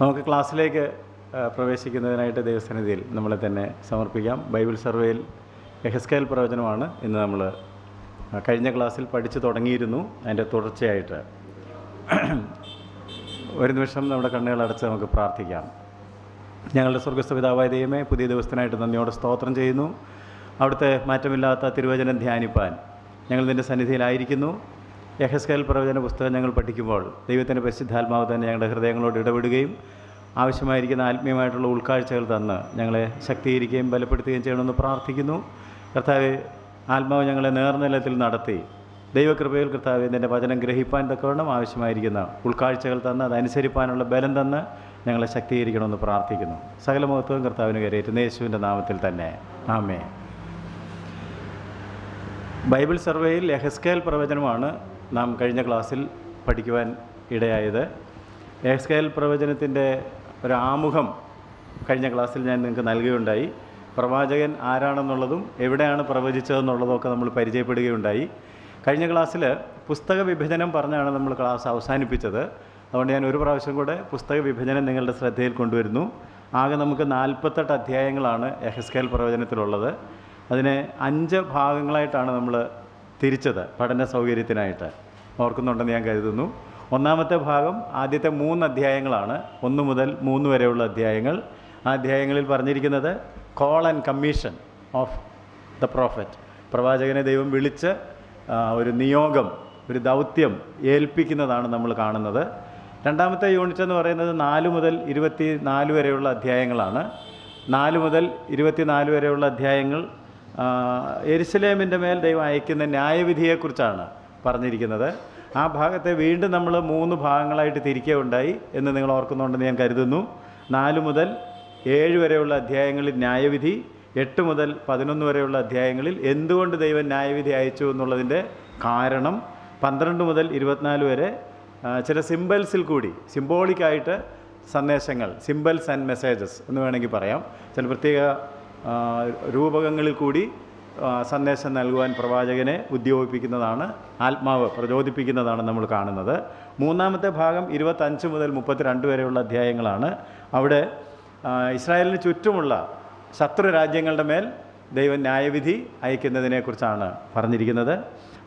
നമുക്ക് ക്ലാസ്സിലേക്ക് പ്രവേശിക്കുന്നതിനായിട്ട് ദൈവസന്നിധിയിൽ നമ്മളെ തന്നെ സമർപ്പിക്കാം. ബൈബിൾ സർവേയിൽ യെഹെസ്കേൽ പ്രവചനമാണ് ഇന്ന് നമ്മൾ കഴിഞ്ഞ ക്ലാസ്സിൽ പഠിച്ചു തുടങ്ങിയിരുന്നു. അതിൻ്റെ തുടർച്ചയായിട്ട് ഒരു നിമിഷം നമ്മുടെ കണ്ണുകളടച്ച് നമുക്ക് പ്രാർത്ഥിക്കാം. ഞങ്ങളുടെ സ്വർഗ്ഗസ്ഥ പിതാവായ ദൈവമേ, പുതിയ ദിവസത്തിനായിട്ട് നന്ദിയോടെ സ്തോത്രം ചെയ്യുന്നു. അവിടുത്തെ മാറ്റമില്ലാത്ത തിരുവചനം ധ്യാനിപ്പാൻ ഞങ്ങൾ നിൻ്റെ സന്നിധിയിലായിരിക്കുന്നു. യെഹെസ്കേൽ പ്രവചന പുസ്തകം ഞങ്ങൾ പഠിക്കുമ്പോൾ ദൈവത്തിൻ്റെ പരിശുദ്ധാത്മാവ് തന്നെ ഞങ്ങളുടെ ഹൃദയങ്ങളോട് ഇടപെടുകയും ആവശ്യമായിരിക്കുന്ന ആത്മീയമായിട്ടുള്ള ഉൾക്കാഴ്ചകൾ തന്ന് ഞങ്ങളെ ശക്തീകരിക്കുകയും ബലപ്പെടുത്തുകയും ചെയ്യണമെന്ന് പ്രാർത്ഥിക്കുന്നു. കർത്താവെ, ആത്മാവ് ഞങ്ങളെ നേർനിലത്തിൽ നടത്തി ദൈവകൃപയിൽ കർത്താവെ നിൻ്റെ വചനം ഗ്രഹിപ്പാൻ തക്കവണ്ണം ആവശ്യമായിരിക്കുന്ന ഉൾക്കാഴ്ചകൾ തന്ന് അതനുസരിപ്പാനുള്ള ബലം തന്ന് ഞങ്ങളെ ശക്തീകരിക്കണമെന്ന് പ്രാർത്ഥിക്കുന്നു. സകല മഹത്വവും കർത്താവിന് കരയേറ്റുന്ന യേശുവിൻ്റെ നാമത്തിൽ തന്നെ ആമേൻ. ബൈബിൾ സർവേയിൽ യെഹെസ്കേൽ പ്രവചനമാണ് നാം കഴിഞ്ഞ ക്ലാസ്സിൽ പഠിക്കുവാൻ ഇടയായത്. യെഹെസ്കേൽ പ്രവചനത്തിൻ്റെ ഒരു ആമുഖം കഴിഞ്ഞ ക്ലാസ്സിൽ ഞാൻ നിങ്ങൾക്ക് നൽകുകയുണ്ടായി. പ്രവാചകൻ ആരാണെന്നുള്ളതും എവിടെയാണ് പ്രവചിച്ചതെന്നുള്ളതൊക്കെ നമ്മൾ പരിചയപ്പെടുകയുണ്ടായി. കഴിഞ്ഞ ക്ലാസ്സിൽ പുസ്തക വിഭജനം പറഞ്ഞാണ് നമ്മൾ ക്ലാസ് അവസാനിപ്പിച്ചത്. അതുകൊണ്ട് ഞാൻ ഒരു പ്രാവശ്യം കൂടെ പുസ്തക വിഭജനം നിങ്ങളുടെ ശ്രദ്ധയിൽ കൊണ്ടുവരുന്നു. ആകെ നമുക്ക് 48 അധ്യായങ്ങളാണ് യെഹെസ്കേൽ പ്രവചനത്തിലുള്ളത്. അതിനെ 5 ഭാഗങ്ങളായിട്ടാണ് നമ്മൾ തിരിച്ചത് പഠന സൗകര്യത്തിനായിട്ട്. ഓർക്കുന്നുണ്ടെന്ന് ഞാൻ കരുതുന്നു. ഒന്നാമത്തെ ഭാഗം ആദ്യത്തെ 3 അധ്യായങ്ങളാണ്, 1 മുതൽ 3 വരെയുള്ള അധ്യായങ്ങൾ. ആ അധ്യായങ്ങളിൽ പറഞ്ഞിരിക്കുന്നത് call and commission of the prophet. പ്രവാചകനെ ദൈവം വിളിച്ച് ഒരു നിയോഗം, ഒരു ദൗത്യം ഏൽപ്പിക്കുന്നതാണ് നമ്മൾ കാണുന്നത്. രണ്ടാമത്തെ യൂണിറ്റ് എന്ന് പറയുന്നത് 4 മുതൽ 24 വരെയുള്ള അധ്യായങ്ങളാണ്. 4 മുതൽ 24 വരെയുള്ള അധ്യായങ്ങൾ യെരുശലേമിൻ്റെ മേൽ ദൈവം അയക്കുന്ന ന്യായവിധിയെക്കുറിച്ചാണ് പറഞ്ഞിരിക്കുന്നത്. ആ ഭാഗത്തെ വീണ്ടും നമ്മൾ 3 ഭാഗങ്ങളായിട്ട് തിരിക്കുകയുണ്ടായി എന്ന് നിങ്ങൾ ഓർക്കുന്നുണ്ടെന്ന് ഞാൻ കരുതുന്നു. 4 മുതൽ 7 വരെയുള്ള അധ്യായങ്ങളിൽ ന്യായവിധി, 8 മുതൽ 11 വരെയുള്ള അധ്യായങ്ങളിൽ എന്തുകൊണ്ട് ദൈവം ന്യായവിധി അയച്ചു എന്നുള്ളതിൻ്റെ കാരണം, 12 മുതൽ 24 വരെ ചില സിംബൽസിൽ കൂടി സിംബോളിക്കായിട്ട് സന്ദേശങ്ങൾ, സിംബൽസ് ആൻഡ് മെസ്സേജസ് എന്ന് വേണമെങ്കിൽ പറയാം, ചില പ്രത്യേക രൂപകങ്ങളിൽ കൂടി സന്ദേശം നൽകുവാൻ പ്രവാചകനെ ഉദ്യോഗിപ്പിക്കുന്നതാണ്, ആത്മാവ് പ്രചോദിപ്പിക്കുന്നതാണ് നമ്മൾ കാണുന്നത്. മൂന്നാമത്തെ ഭാഗം 25 മുതൽ 32 വരെയുള്ള അധ്യായങ്ങളാണ്. അവിടെ ഇസ്രായേലിന് ചുറ്റുമുള്ള ശത്രു രാജ്യങ്ങളുടെ മേൽ ദൈവം ന്യായവിധി അയക്കുന്നതിനെക്കുറിച്ചാണ് പറഞ്ഞിരിക്കുന്നത്.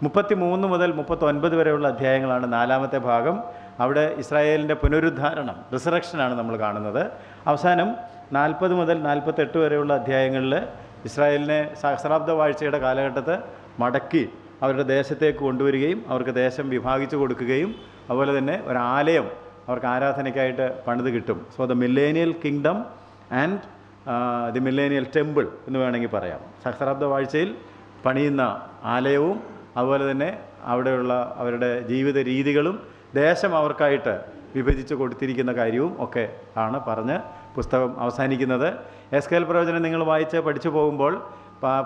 33 മുതൽ 39 വരെയുള്ള അധ്യായങ്ങളാണ് 4-ാമത്തെ ഭാഗം. അവിടെ ഇസ്രായേലിൻ്റെ പുനരുദ്ധാരണം, റിസറക്ഷനാണ് നമ്മൾ കാണുന്നത്. അവസാനം 40 മുതൽ 48 വരെയുള്ള അധ്യായങ്ങളിൽ ഇസ്രായേലിനെ സഹസ്രാബ്ദ വാഴ്ചയുടെ കാലഘട്ടത്ത് മടക്കി അവരുടെ ദേശത്തേക്ക് കൊണ്ടുവരികയും അവർക്ക് ദേശം വിഭാഗിച്ചു കൊടുക്കുകയും അതുപോലെ തന്നെ ഒരാലയം അവർക്ക് ആരാധനയ്ക്കായിട്ട് പണിത് കിട്ടും. So the millennial kingdom and the millennial temple എന്ന് വേണമെങ്കിൽ പറയാം. സഹസ്രാബ്ദ വാഴ്ചയിൽ പണിയുന്ന ആലയവും അതുപോലെ തന്നെ അവിടെയുള്ള അവരുടെ ജീവിത രീതികളും ദേശം അവർക്കായിട്ട് വിഭജിച്ച് കൊടുത്തിരിക്കുന്ന കാര്യവും ഒക്കെ ആണ് പറഞ്ഞ് പുസ്തകം അവസാനിക്കുന്നത്. യെഹെസ്കേൽ പ്രവചനം നിങ്ങൾ വായിച്ച് പഠിച്ചു പോകുമ്പോൾ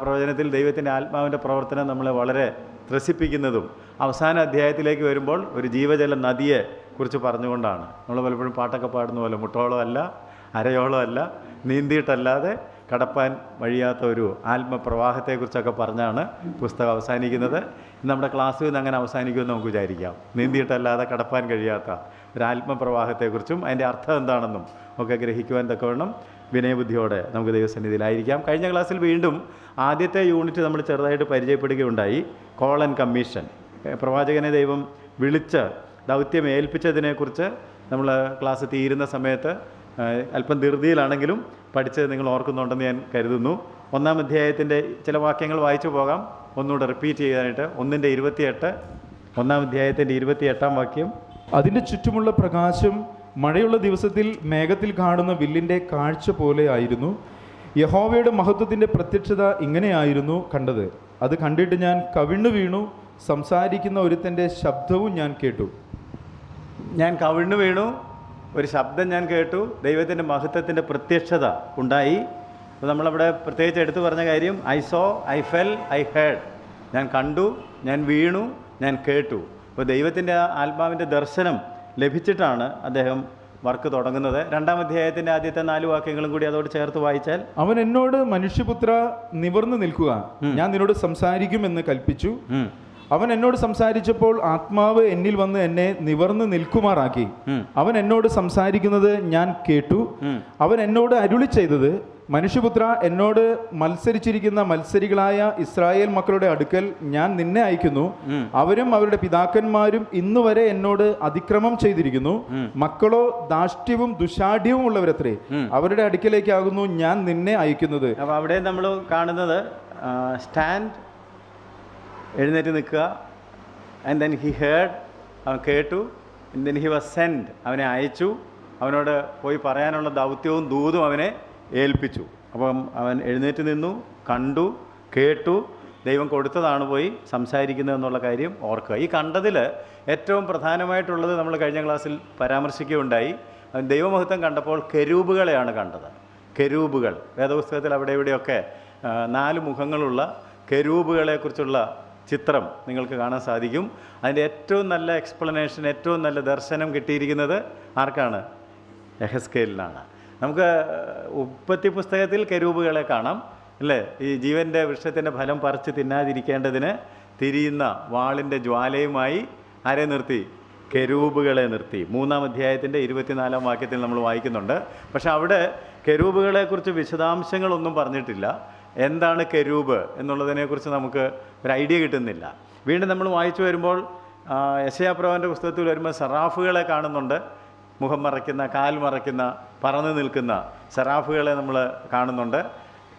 പ്രവചനത്തിൽ ദൈവത്തിൻ്റെ ആത്മാവിൻ്റെ പ്രവർത്തനം നമ്മളെ വളരെ ത്രസിപ്പിക്കുന്നതും അവസാന അധ്യായത്തിലേക്ക് വരുമ്പോൾ ഒരു ജീവജല നദിയെ കുറിച്ച് പറഞ്ഞുകൊണ്ടാണ്. നമ്മൾ പലപ്പോഴും പാട്ടൊക്കെ പാടുന്ന പോലെ മുട്ടോളം അല്ല, അരയോളം അല്ല, നീന്തിയിട്ടല്ലാതെ കടപ്പാൻ വഴിയാത്ത ഒരു ആത്മപ്രവാഹത്തെക്കുറിച്ചൊക്കെ പറഞ്ഞാണ് പുസ്തകം അവസാനിക്കുന്നത്. നമ്മുടെ ക്ലാസ് നിന്ന് അങ്ങനെ അവസാനിക്കുമെന്ന് നമുക്ക് വിചാരിക്കാം. നീന്തിയിട്ടല്ലാതെ കടപ്പാൻ കഴിയാത്ത ഒരു ആത്മപ്രവാഹത്തെക്കുറിച്ചും അതിൻ്റെ അർത്ഥം എന്താണെന്നും ഒക്കെ ഗ്രഹിക്കുവാൻ തക്കവണ്ണം വിനയബുദ്ധിയോടെ നമുക്ക് ദൈവസന്നിധിയിലായിരിക്കാം. കഴിഞ്ഞ ക്ലാസ്സിൽ വീണ്ടും ആദ്യത്തെ യൂണിറ്റ് നമ്മൾ ചെറുതായിട്ട് പരിചയപ്പെടുകയുണ്ടായി. കോൾ ആൻഡ് കമ്മീഷൻ, പ്രവാചകനെ ദൈവം വിളിച്ച് ദൗത്യം ഏൽപ്പിച്ചതിനെക്കുറിച്ച് നമ്മൾ ക്ലാസ് തീരുന്ന സമയത്ത് അല്പം ധൃതിയിലാണെങ്കിലും പഠിച്ചത് നിങ്ങൾ ഓർക്കുന്നുണ്ടെന്ന് ഞാൻ കരുതുന്നു. 1-ാം അധ്യായത്തിൻ്റെ ചില വാക്യങ്ങൾ വായിച്ചു പോകാം, ഒന്നുകൂടെ റിപ്പീറ്റ് ചെയ്യാനായിട്ട്. 1-ന്റെ 1-ാം അധ്യായത്തിൻ്റെ 28-ാം വാക്യം. അതിൻ്റെ ചുറ്റുമുള്ള പ്രകാശം മഴയുള്ള ദിവസത്തിൽ മേഘത്തിൽ കാണുന്ന വില്ലിൻ്റെ കാഴ്ച പോലെ ആയിരുന്നു. യഹോവയുടെ മഹത്വത്തിൻ്റെ പ്രത്യക്ഷത ഇങ്ങനെയായിരുന്നു കണ്ടത്. അത് കണ്ടിട്ട് ഞാൻ കവിണ്ണു വീണു. സംസാരിക്കുന്ന ഒരുത്തൻ്റെ ശബ്ദവും ഞാൻ കേട്ടു. ഞാൻ കവിണ്ണു വീണു, ഒരു ശബ്ദം ഞാൻ കേട്ടു, ദൈവത്തിൻ്റെ മഹത്വത്തിൻ്റെ പ്രത്യക്ഷത ഉണ്ടായി. അപ്പോൾ നമ്മളവിടെ പ്രത്യേകിച്ച് എടുത്തു പറഞ്ഞ കാര്യം I saw, I fell, I heard. ഞാൻ കണ്ടു, ഞാൻ വീണു, ഞാൻ കേട്ടു. അപ്പോൾ ദൈവത്തിൻ്റെ ആത്മാവിൻ്റെ ദർശനം ലഭിച്ചിട്ടാണ് അദ്ദേഹം വർക്ക് തുടങ്ങുന്നത്. 2-ാം അധ്യായത്തിൻ്റെ ആദ്യത്തെ 4 വാക്യങ്ങളും കൂടി അതോട് ചേർത്ത് വായിച്ചാൽ, അവൻ എന്നോട് മനുഷ്യപുത്ര നിവർന്നു നിൽക്കുക, ഞാൻ നിന്നോട് സംസാരിക്കുമെന്ന് കൽപ്പിച്ചു. അവൻ എന്നോട് സംസാരിച്ചപ്പോൾ ആത്മാവ് എന്നിൽ വന്ന് എന്നെ നിവർന്ന് നിൽക്കുമാറാക്കി. അവൻ എന്നോട് സംസാരിക്കുന്നത് ഞാൻ കേട്ടു. അവൻ എന്നോട് അരുളി ചെയ്തത്, മനുഷ്യപുത്ര, എന്നോട് മത്സരിച്ചിരിക്കുന്ന മത്സരികളായ ഇസ്രായേൽ മക്കളുടെ അടുക്കൽ ഞാൻ നിന്നെ അയക്കുന്നു. അവരും അവരുടെ പിതാക്കന്മാരും ഇന്നുവരെ എന്നോട് അതിക്രമം ചെയ്തിരിക്കുന്നു. മക്കളോ ധാഷ്ട്യവും ദുശാഠ്യവും ഉള്ളവരത്രേ. അവരുടെ അടുക്കലേക്കാകുന്നു ഞാൻ നിന്നെ അയക്കുന്നത്. അപ്പോൾ അവിടെ നമ്മൾ കാണുന്നത് സ്റ്റാൻഡ്, എഴുന്നേറ്റ് നിൽക്കുക. ആൻഡ് ദെൻ ഹി ഹേർഡ്, അവൻ കേട്ടു. And then he was send, അവനെ അയച്ചു. അവനോട് പോയി പറയാനുള്ള ദൗത്യവും ദൂതും അവനെ ഏൽപ്പിച്ചു. അപ്പം അവൻ എഴുന്നേറ്റ് നിന്നു, കണ്ടു, കേട്ടു. ദൈവം കൊടുത്തതാണ് പോയി സംസാരിക്കുന്നത് എന്നുള്ള കാര്യം ഓർക്കുക. ഈ കണ്ടതിൽ ഏറ്റവും പ്രധാനമായിട്ടുള്ളത് നമ്മൾ കഴിഞ്ഞ ക്ലാസ്സിൽ പരാമർശിക്കുകയുണ്ടായി. അവൻ ദൈവമഹത്വം കണ്ടപ്പോൾ കെരൂബുകളെയാണ് കണ്ടത്. കെരൂബുകൾ വേദപുസ്തകത്തിൽ അവിടെ ഇവിടെയൊക്കെ 4 മുഖങ്ങളുള്ള കെരൂബുകളെക്കുറിച്ചുള്ള ചിത്രം നിങ്ങൾക്ക് കാണാൻ സാധിക്കും. അതിൻ്റെ ഏറ്റവും നല്ല എക്സ്പ്ലനേഷൻ, ഏറ്റവും നല്ല ദർശനം കിട്ടിയിരിക്കുന്നത് ആർക്കാണ്? യെഹെസ്കേലിനാണ്. നമുക്ക് ഉൽപ്പത്തി പുസ്തകത്തിൽ കെരൂബുകളെ കാണാം, അല്ലേ? ഈ ജീവൻ്റെ വൃക്ഷത്തിൻ്റെ ഫലം പറിച്ച് തിന്നാതിരിക്കേണ്ടതിന് തിരിയുന്ന വാളിൻ്റെ ജ്വാലയുമായി ആരെ നിർത്തി? കെരൂബുകളെ നിർത്തി. 3-ാം അധ്യായത്തിൻ്റെ 24-ാം വാക്യത്തിൽ നമ്മൾ വായിക്കുന്നുണ്ട്. പക്ഷെ അവിടെ കെരൂബുകളെക്കുറിച്ച് വിശദാംശങ്ങളൊന്നും പറഞ്ഞിട്ടില്ല. എന്താണ് കെരൂബ് എന്നുള്ളതിനെക്കുറിച്ച് നമുക്ക് ഒരു ഐഡിയ കിട്ടുന്നില്ല. വീണ്ടും നമ്മൾ വായിച്ചു വരുമ്പോൾ യെശയ്യാപ്രവാചകന്റെ പുസ്തകത്തിൽ വരുമ്പോൾ സെറാഫുകളെ കാണുന്നുണ്ട്. മുഖം മറയ്ക്കുന്ന, കാൽ മറയ്ക്കുന്ന, പറന്ന് നിൽക്കുന്ന സെറാഫുകളെ നമ്മൾ കാണുന്നുണ്ട്.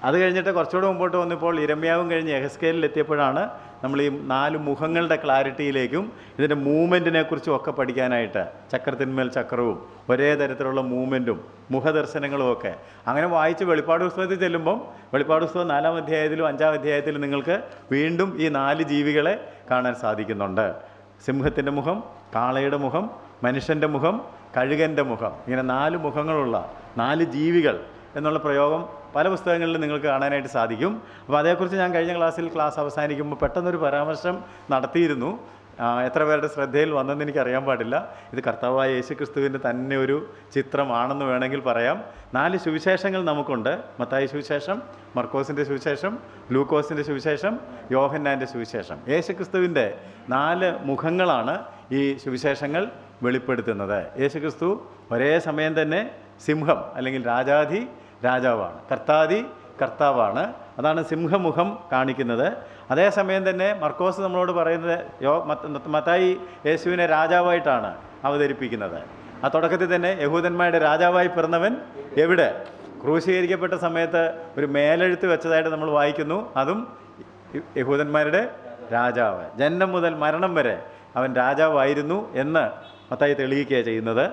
അത് കഴിഞ്ഞിട്ട് കുറച്ചുകൂടെ മുമ്പോട്ട് വന്നപ്പോൾ ഇരമ്യാവും കഴിഞ്ഞ് യെഹെസ്കേലിൽ എത്തിയപ്പോഴാണ് നമ്മൾ ഈ 4 മുഖങ്ങളുടെ ക്ലാരിറ്റിയിലേക്കും ഇതിൻ്റെ മൂവ്മെൻറ്റിനെ കുറിച്ചും ഒക്കെ പഠിക്കാനായിട്ട്, ചക്രത്തിന്മേൽ ചക്രവും ഒരേ തരത്തിലുള്ള മൂവ്മെൻറ്റും മുഖദർശനങ്ങളും ഒക്കെ അങ്ങനെ വായിച്ച് വെളിപ്പാട് പുസ്തകത്തിൽ ചെല്ലുമ്പം വെളിപ്പാട് പുസ്തകം 4-ാം അധ്യായത്തിലും 5-ാം അധ്യായത്തിലും നിങ്ങൾക്ക് വീണ്ടും ഈ 4 ജീവികളെ കാണാൻ സാധിക്കുന്നുണ്ട്. സിംഹത്തിൻ്റെ മുഖം, കാളയുടെ മുഖം, മനുഷ്യൻ്റെ മുഖം, കഴുകൻ്റെ മുഖം, ഇങ്ങനെ 4 മുഖങ്ങളുള്ള 4 ജീവികൾ എന്നുള്ള പ്രയോഗം പല പുസ്തകങ്ങളിലും നിങ്ങൾക്ക് കാണാനായിട്ട് സാധിക്കും. അപ്പോൾ അതേക്കുറിച്ച് ഞാൻ കഴിഞ്ഞ ക്ലാസ് അവസാനിക്കുമ്പോൾ പെട്ടെന്നൊരു പരാമർശം നടത്തിയിരുന്നു. എത്ര പേരുടെ ശ്രദ്ധയിൽ വന്നെന്ന് എനിക്കറിയാൻ പാടില്ല. ഇത് കർത്താവായ യേശുക്രിസ്തുവിൻ്റെ തന്നെ ഒരു ചിത്രമാണെന്ന് വേണമെങ്കിൽ പറയാം. 4 സുവിശേഷങ്ങൾ നമുക്കുണ്ട്. മത്തായി സുവിശേഷം, മർക്കോസിൻ്റെ സുവിശേഷം, ലൂക്കോസിൻ്റെ സുവിശേഷം, യോഹന്നാൻ്റെ സുവിശേഷം. യേശുക്രിസ്തുവിൻ്റെ 4 മുഖങ്ങളാണ് ഈ സുവിശേഷങ്ങൾ വെളിപ്പെടുത്തുന്നത്. യേശുക്രിസ്തു ഒരേ സമയം തന്നെ സിംഹം അല്ലെങ്കിൽ രാജാധി രാജാവാണ്, കർത്താധി കർത്താവാണ്. അതാണ് സിംഹമുഖം കാണിക്കുന്നത്. അതേസമയം തന്നെ മർക്കോസ് നമ്മളോട് പറയുന്നത് മത്തായി യേശുവിനെ രാജാവായിട്ടാണ് അവതരിപ്പിക്കുന്നത്. ആ തുടക്കത്തിൽ തന്നെ യഹൂദന്മാരുടെ രാജാവായി പിറന്നവൻ എവിടെ? ക്രൂശീകരിക്കപ്പെട്ട സമയത്ത് ഒരു മേലെഴുത്ത് വെച്ചതായിട്ട് നമ്മൾ വായിക്കുന്നു. അതും യഹൂദന്മാരുടെ രാജാവ്, ജനനം മുതൽ മരണം വരെ അവൻ രാജാവായിരുന്നു എന്ന് മത്തായി തെളിയിക്കുകയാണ് ചെയ്യുന്നത്.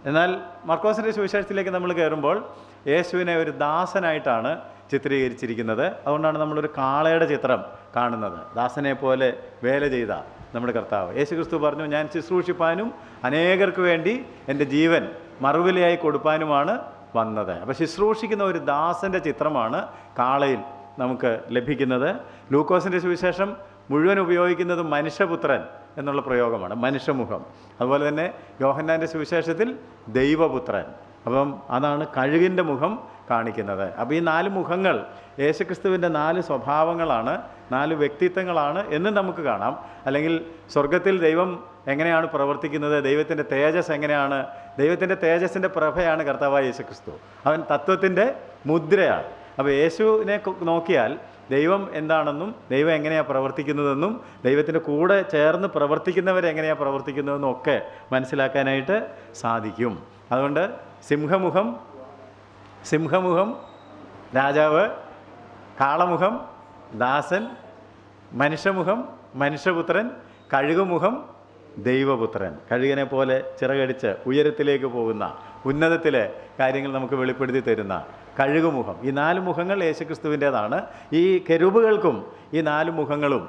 എന്നാൽ മർക്കോസിൻ്റെ സുവിശേഷത്തിലേക്ക് നമ്മൾ കയറുമ്പോൾ യേശുവിനെ ഒരു ദാസനായിട്ടാണ് ചിത്രീകരിച്ചിരിക്കുന്നത്. അതുകൊണ്ടാണ് നമ്മളൊരു കാളയുടെ ചിത്രം കാണുന്നത്. ദാസനെ പോലെ വേല ചെയ്ത നമ്മുടെ കർത്താവ് യേശുക്രിസ്തു പറഞ്ഞു, ഞാൻ ശുശ്രൂഷിപ്പാനും അനേകർക്ക് വേണ്ടി എൻ്റെ ജീവൻ മറുവിലയായി കൊടുപ്പാനുമാണ് വന്നത്. അപ്പോൾ ശുശ്രൂഷിക്കുന്ന ഒരു ദാസൻ്റെ ചിത്രമാണ് കാളയിൽ നമുക്ക് ലഭിക്കുന്നത്. ലൂക്കോസിൻ്റെ സുവിശേഷം മുഴുവൻ ഉപയോഗിക്കുന്നത് മനുഷ്യപുത്രൻ എന്നുള്ള പ്രയോഗമാണ്, മനുഷ്യമുഖം. അതുപോലെ തന്നെ യോഹന്നാൻ്റെ സുവിശേഷത്തിൽ ദൈവപുത്രൻ. അപ്പം അതാണ് കഴുകിൻ്റെ മുഖം കാണിക്കുന്നത്. അപ്പോൾ ഈ 4 മുഖങ്ങൾ യേശുക്രിസ്തുവിൻ്റെ 4 സ്വഭാവങ്ങളാണ്, 4 വ്യക്തിത്വങ്ങളാണ് എന്ന് നമുക്ക് കാണാം. അല്ലെങ്കിൽ സ്വർഗത്തിൽ ദൈവം എങ്ങനെയാണ് പ്രവർത്തിക്കുന്നത്, ദൈവത്തിൻ്റെ തേജസ് എങ്ങനെയാണ്, ദൈവത്തിൻ്റെ തേജസ്സിൻ്റെ പ്രഭയാണ് കർത്താവായ യേശുക്രിസ്തു. അവൻ തത്വത്തിൻ്റെ മുദ്രയാണ്. അപ്പോൾ യേശുവിനെ നോക്കിയാൽ ദൈവം എന്താണെന്നും ദൈവം എങ്ങനെയാണ് പ്രവർത്തിക്കുന്നതെന്നും ദൈവത്തിൻ്റെ കൂടെ ചേർന്ന് പ്രവർത്തിക്കുന്നവരെങ്ങനെയാണ് പ്രവർത്തിക്കുന്നതെന്നും ഒക്കെ മനസ്സിലാക്കാനായിട്ട് സാധിക്കും. അതുകൊണ്ട് സിംഹമുഖം രാജാവ്, കാളമുഖം ദാസൻ, മനുഷ്യമുഖം മനുഷ്യപുത്രൻ, കഴുകുമുഖം ദൈവപുത്രൻ. കഴുകനെ പോലെ ചിറകടിച്ച് ഉയരത്തിലേക്ക് പോകുന്ന, ഉന്നതത്തിലെ കാര്യങ്ങൾ നമുക്ക് വെളിപ്പെടുത്തി തരുന്ന കഴുകുമുഖം. ഈ 4 മുഖങ്ങൾ യേശുക്രിസ്തുവിൻ്റേതാണ്. ഈ കെരൂബുകൾക്കും ഈ 4 മുഖങ്ങളും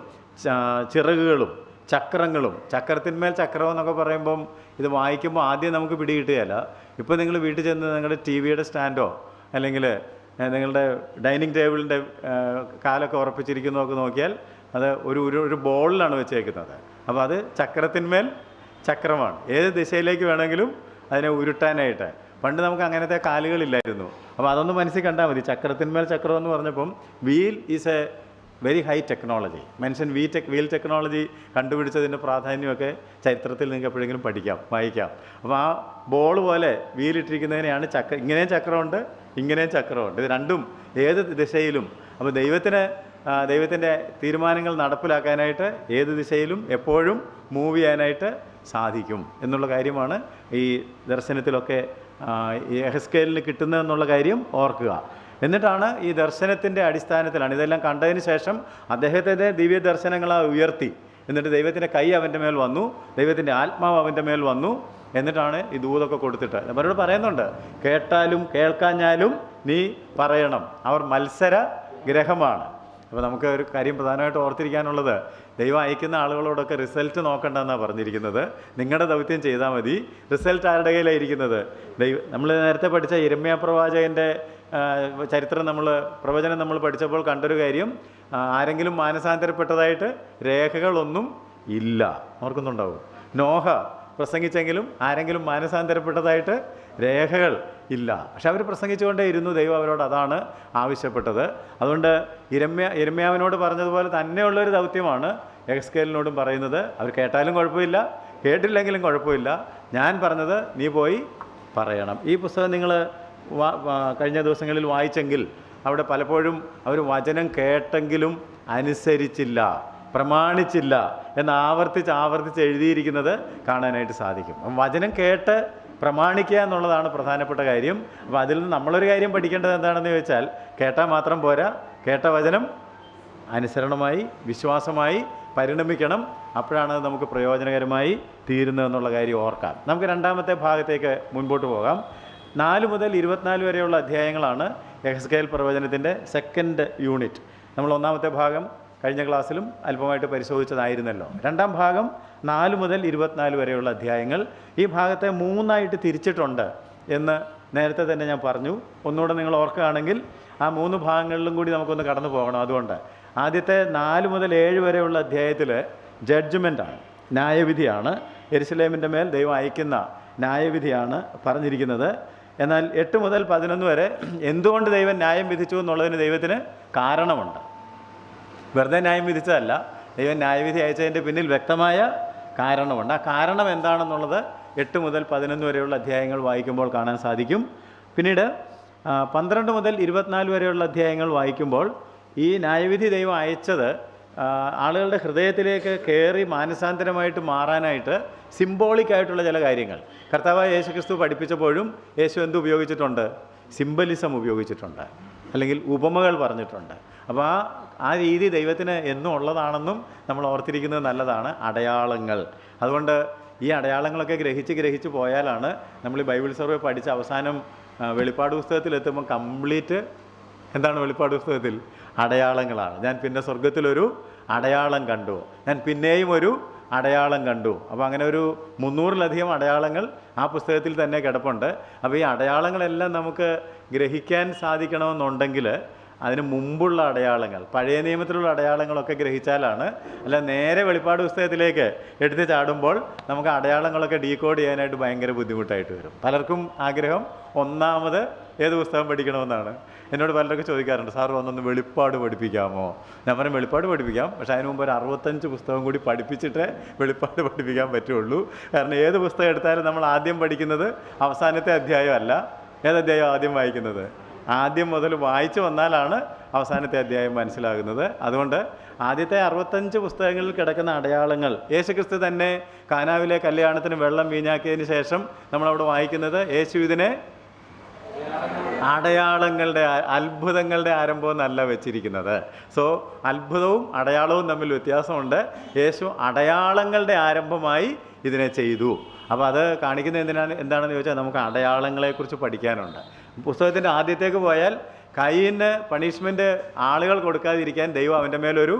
ചിറകുകളും ചക്രങ്ങളും, ചക്രത്തിന്മേൽ ചക്രം എന്നൊക്കെ പറയുമ്പം ഇത് വായിക്കുമ്പോൾ ആദ്യം നമുക്ക് പിടികിട്ടുകയല്ല. ഇപ്പോൾ നിങ്ങൾ വീട്ടിൽ ചെന്ന് നിങ്ങളുടെ TV-യുടെ സ്റ്റാൻഡോ അല്ലെങ്കിൽ നിങ്ങളുടെ ഡൈനിങ് ടേബിളിൻ്റെ കാലൊക്കെ ഉറപ്പിച്ചിരിക്കുന്നതൊക്കെ നോക്കിയാൽ അത് ഒരു ബോളിലാണ് വെച്ചേക്കുന്നത്. അപ്പോൾ അത് ചക്രത്തിന്മേൽ ചക്രമാണ്. ഏത് ദിശയിലേക്ക് വേണമെങ്കിലും അതിനെ ഉരുട്ടാനായിട്ട്. പണ്ട് നമുക്ക് അങ്ങനത്തെ കാലുകളില്ലായിരുന്നു. അപ്പോൾ അതൊന്ന് മനസ്സിൽ കണ്ടാൽ മതി. ചക്രത്തിന്മേൽ ചക്രം എന്ന് പറഞ്ഞപ്പം wheel is A very high technology. മനുഷ്യൻ വീൽ ടെക്നോളജി കണ്ടുപിടിച്ചതിൻ്റെ പ്രാധാന്യമൊക്കെ ചരിത്രത്തിൽ നിങ്ങൾക്ക് എപ്പോഴെങ്കിലും വായിക്കാം. അപ്പോൾ ആ ബോൾ പോലെ വീലിട്ടിരിക്കുന്നതിനെയാണ് ഇങ്ങനെയും ചക്രമുണ്ട്, ഇങ്ങനെയും ചക്രമുണ്ട്. ഇത് രണ്ടും ഏത് ദിശയിലും, അപ്പോൾ ദൈവത്തിൻ്റെ തീരുമാനങ്ങൾ നടപ്പിലാക്കാനായിട്ട് ഏത് ദിശയിലും എപ്പോഴും മൂവ് ചെയ്യാനായിട്ട് സാധിക്കും എന്നുള്ള കാര്യമാണ് ഈ ദർശനത്തിലൊക്കെ യെഹെസ്കേലിന് കിട്ടുന്നതെന്നുള്ള കാര്യം ഓർക്കുക. എന്നിട്ടാണ് ഈ ദർശനത്തിൻ്റെ അടിസ്ഥാനത്തിലാണ് ഇതെല്ലാം കണ്ടതിന് ശേഷം അദ്ദേഹത്തിൻ്റെ ദിവ്യ ദർശനങ്ങളെ ഉയർത്തി, എന്നിട്ട് ദൈവത്തിൻ്റെ കൈ അവൻ്റെ മേൽ വന്നു, ദൈവത്തിൻ്റെ ആത്മാവ് അവൻ്റെ മേൽ വന്നു, എന്നിട്ടാണ് ഈ ദൂതൊക്കെ കൊടുത്തിട്ട് അവരോട് പറയുന്നുണ്ട്, കേട്ടാലും കേൾക്കാഞ്ഞാലും നീ പറയണം. അവർ മത്സര ഗ്രഹമാണ്. അപ്പോൾ നമുക്ക് ഒരു കാര്യം പ്രധാനമായിട്ട് ഓർത്തിരിക്കാനുള്ളത്, ദൈവം അയക്കുന്ന ആളുകളോടൊക്കെ റിസൾട്ട് നോക്കണ്ടെന്നാണ് പറഞ്ഞിരിക്കുന്നത്. നിങ്ങളുടെ ദൗത്യം ചെയ്താൽ മതി. റിസൾട്ട് ആരുടെ കയ്യിലായിരിക്കുന്നത്? നമ്മൾ നേരത്തെ പഠിച്ച യിരെമ്യാ പ്രവാചകൻ്റെ പ്രവചനം നമ്മൾ പഠിച്ചപ്പോൾ കണ്ടൊരു കാര്യം, ആരെങ്കിലും മാനസാന്തരപ്പെട്ടതായിട്ട് രേഖകളൊന്നും ഇല്ല. ഓർക്കുന്നുണ്ടാവും. നോഹ പ്രസംഗിച്ചെങ്കിലും ആരെങ്കിലും മാനസാന്തരപ്പെട്ടതായിട്ട് രേഖകൾ ഇല്ല. പക്ഷെ അവർ പ്രസംഗിച്ചുകൊണ്ടേ ഇരുന്നു. ദൈവം അവരോട് അതാണ് ആവശ്യപ്പെട്ടത്. അതുകൊണ്ട് യിരെമ്യാവിനോട് പറഞ്ഞതുപോലെ തന്നെയുള്ളൊരു ദൗത്യമാണ് യെഹെസ്കേലിനോടും പറയുന്നത്. അവർ കേട്ടാലും കുഴപ്പമില്ല, കേട്ടില്ലെങ്കിലും കുഴപ്പമില്ല, ഞാൻ പറഞ്ഞത് നീ പോയി പറയണം. ഈ പുസ്തകം നിങ്ങൾ കഴിഞ്ഞ ദിവസങ്ങളിൽ വായിച്ചെങ്കിൽ അവിടെ പലപ്പോഴും അവർ വചനം കേട്ടെങ്കിലും അനുസരിച്ചില്ല, പ്രമാണിച്ചില്ല എന്ന് ആവർത്തിച്ച് എഴുതിയിരിക്കുന്നത് കാണാനായിട്ട് സാധിക്കും. വചനം കേട്ട് പ്രമാണിക്കുക എന്നുള്ളതാണ് പ്രധാനപ്പെട്ട കാര്യം. അപ്പോൾ അതിൽ നിന്ന് നമ്മളൊരു കാര്യം പഠിക്കേണ്ടത് എന്താണെന്ന് ചോദിച്ചാൽ, കേട്ടാൽ മാത്രം പോരാ, കേട്ട വചനം അനുസരണമായി വിശ്വാസമായി പരിണമിക്കണം. അപ്പോഴാണ് അത് നമുക്ക് പ്രയോജനകരമായി തീരുന്നതെന്നുള്ള കാര്യം ഓർക്കാം. നമുക്ക് രണ്ടാമത്തെ ഭാഗത്തേക്ക് മുൻപോട്ട് പോകാം. 4 മുതൽ 24 വരെയുള്ള അധ്യായങ്ങളാണ് യെഹെസ്കേൽ പ്രവചനത്തിൻ്റെ സെക്കൻഡ് യൂണിറ്റ്. നമ്മൾ ഒന്നാമത്തെ ഭാഗം കഴിഞ്ഞ ക്ലാസ്സിലും അല്പമായിട്ട് പരിശോധിച്ചതായിരുന്നല്ലോ. രണ്ടാം ഭാഗം 4 മുതൽ 24 വരെയുള്ള അധ്യായങ്ങൾ. ഈ ഭാഗത്തെ 3ആയിട്ട് തിരിച്ചിട്ടുണ്ട് എന്ന് നേരത്തെ തന്നെ ഞാൻ പറഞ്ഞു. ഒന്നുകൂടെ നിങ്ങൾ ഓർക്കുകയാണെങ്കിൽ ആ 3 ഭാഗങ്ങളിലും കൂടി നമുക്കൊന്ന് കടന്നു പോകണം. അതുകൊണ്ട് ആദ്യത്തെ 4 മുതൽ 7 വരെയുള്ള അധ്യായത്തിൽ ജഡ്ജ്മെൻ്റാണ്, ന്യായവിധിയാണ്. യെരുശലേമിൻ്റെ മേൽ ദൈവം അയക്കുന്ന ന്യായവിധിയാണ് പറഞ്ഞിരിക്കുന്നത്. എന്നാൽ 8 മുതൽ 11 വരെ എന്തുകൊണ്ട് ദൈവം ന്യായം വിധിച്ചു എന്നുള്ളതിന് ദൈവത്തിന് കാരണമുണ്ട്. വെറുതെ ന്യായം വിധിച്ചതല്ല, ദൈവം ന്യായവിധി അയച്ചതിൻ്റെ പിന്നിൽ വ്യക്തമായ കാരണമുണ്ട്. ആ കാരണം എന്താണെന്നുള്ളത് 8 മുതൽ 11 വരെയുള്ള അധ്യായങ്ങൾ വായിക്കുമ്പോൾ കാണാൻ സാധിക്കും. പിന്നീട് 12 മുതൽ 24 വരെയുള്ള അധ്യായങ്ങൾ വായിക്കുമ്പോൾ ഈ ന്യായവിധി ദൈവം അയച്ചത് ആളുകളുടെ ഹൃദയത്തിലേക്ക് കയറി മാനസാന്തരമായിട്ട് മാറാനായിട്ട് സിംബോളിക്കായിട്ടുള്ള ചില കാര്യങ്ങൾ കർത്താവായ യേശുക്രിസ്തു പഠിപ്പിച്ചപ്പോഴും യേശു എന്ത് ഉപയോഗിച്ചിട്ടുണ്ട്? സിംബലിസം ഉപയോഗിച്ചിട്ടുണ്ട്, അല്ലെങ്കിൽ ഉപമകൾ പറഞ്ഞിട്ടുണ്ട്. അപ്പോൾ ആ രീതി ദൈവത്തിന് എന്നും ഉള്ളതാണെന്നും നമ്മൾ ഓർത്തിരിക്കുന്നത് നല്ലതാണ്. അടയാളങ്ങൾ. അതുകൊണ്ട് ഈ അടയാളങ്ങളൊക്കെ ഗ്രഹിച്ച് പോയാലാണ് നമ്മൾ ഈ ബൈബിൾ സർവേ പഠിച്ച അവസാനം വെളിപ്പാട് പുസ്തകത്തിലെത്തുമ്പോൾ കംപ്ലീറ്റ് എന്താണ് വെളിപ്പാട് പുസ്തകത്തിൽ? അടയാളങ്ങളാണ്. ഞാൻ പിന്നെ സ്വർഗത്തിലൊരു അടയാളം കണ്ടു, ഞാൻ പിന്നെയും ഒരു അടയാളം കണ്ടു. അപ്പോൾ അങ്ങനെ ഒരു 300-ലധികം അടയാളങ്ങൾ ആ പുസ്തകത്തിൽ തന്നെ കിടപ്പുണ്ട്. അപ്പോൾ ഈ അടയാളങ്ങളെല്ലാം നമുക്ക് ഗ്രഹിക്കാൻ സാധിക്കണമെന്നുണ്ടെങ്കിൽ അതിന് മുമ്പുള്ള അടയാളങ്ങൾ, പഴയ നിയമത്തിലുള്ള അടയാളങ്ങളൊക്കെ ഗ്രഹിച്ചാലാണ്. അല്ല നേരെ വെളിപ്പാട് പുസ്തകത്തിലേക്ക് എടുത്ത് ചാടുമ്പോൾ നമുക്ക് അടയാളങ്ങളൊക്കെ ഡീകോഡ് ചെയ്യാനായിട്ട് ഭയങ്കര ബുദ്ധിമുട്ടായിട്ട് വരും. പലർക്കും ആഗ്രഹം ഒന്നാമത് ഏത് പുസ്തകം പഠിക്കണമെന്നാണ്. എന്നോട് പലരൊക്കെ ചോദിക്കാറുണ്ട്, സാർ ഒന്നൊന്ന് വെളിപ്പാട് പഠിപ്പിക്കാമോ? ഞാൻ പറയും വെളിപ്പാട് പഠിപ്പിക്കാം, പക്ഷേ അതിന് മുമ്പ് ഒരു 65 പുസ്തകം കൂടി പഠിപ്പിച്ചിട്ടേ വെളിപ്പാട് പഠിപ്പിക്കാൻ പറ്റുള്ളൂ. കാരണം ഏത് പുസ്തകം എടുത്താലും നമ്മൾ ആദ്യം പഠിക്കുന്നത് അവസാനത്തെ അധ്യായമല്ല. ഏതധ്യായം ആദ്യം വായിക്കുന്നത്? ആദ്യം മുതൽ വായിച്ചു വന്നാലാണ് അവസാനത്തെ അധ്യായം മനസ്സിലാകുന്നത്. അതുകൊണ്ട് ആദ്യത്തെ 65 പുസ്തകങ്ങളിൽ കിടക്കുന്ന അടയാളങ്ങൾ, യേശുക്രിസ്തു തന്നെ കാനാവിലെ കല്യാണത്തിന് വെള്ളം വീഞ്ഞാക്കിയതിന് ശേഷം നമ്മളവിടെ വായിക്കുന്നത് യേശു ഇതിനെ അടയാളങ്ങളുടെ അത്ഭുതങ്ങളുടെ ആരംഭം എന്നല്ല വെച്ചിരിക്കുന്നത്. സോ അത്ഭുതവും അടയാളവും തമ്മിൽ വ്യത്യാസമുണ്ട്. യേശു അടയാളങ്ങളുടെ ആരംഭമായി ഇതിനെ ചെയ്തു. അപ്പോൾ അത് കാണിക്കുന്നത് എന്താണെന്ന് ചോദിച്ചാൽ നമുക്ക് അടയാളങ്ങളെക്കുറിച്ച് പഠിക്കാനുണ്ട്. പുസ്തകത്തിൻ്റെ ആദ്യത്തേക്ക് പോയാൽ കയ്യിന് പണിഷ്മെൻറ്റ് ആളുകൾ കൊടുക്കാതിരിക്കാൻ ദൈവം അവൻ്റെ മേലൊരു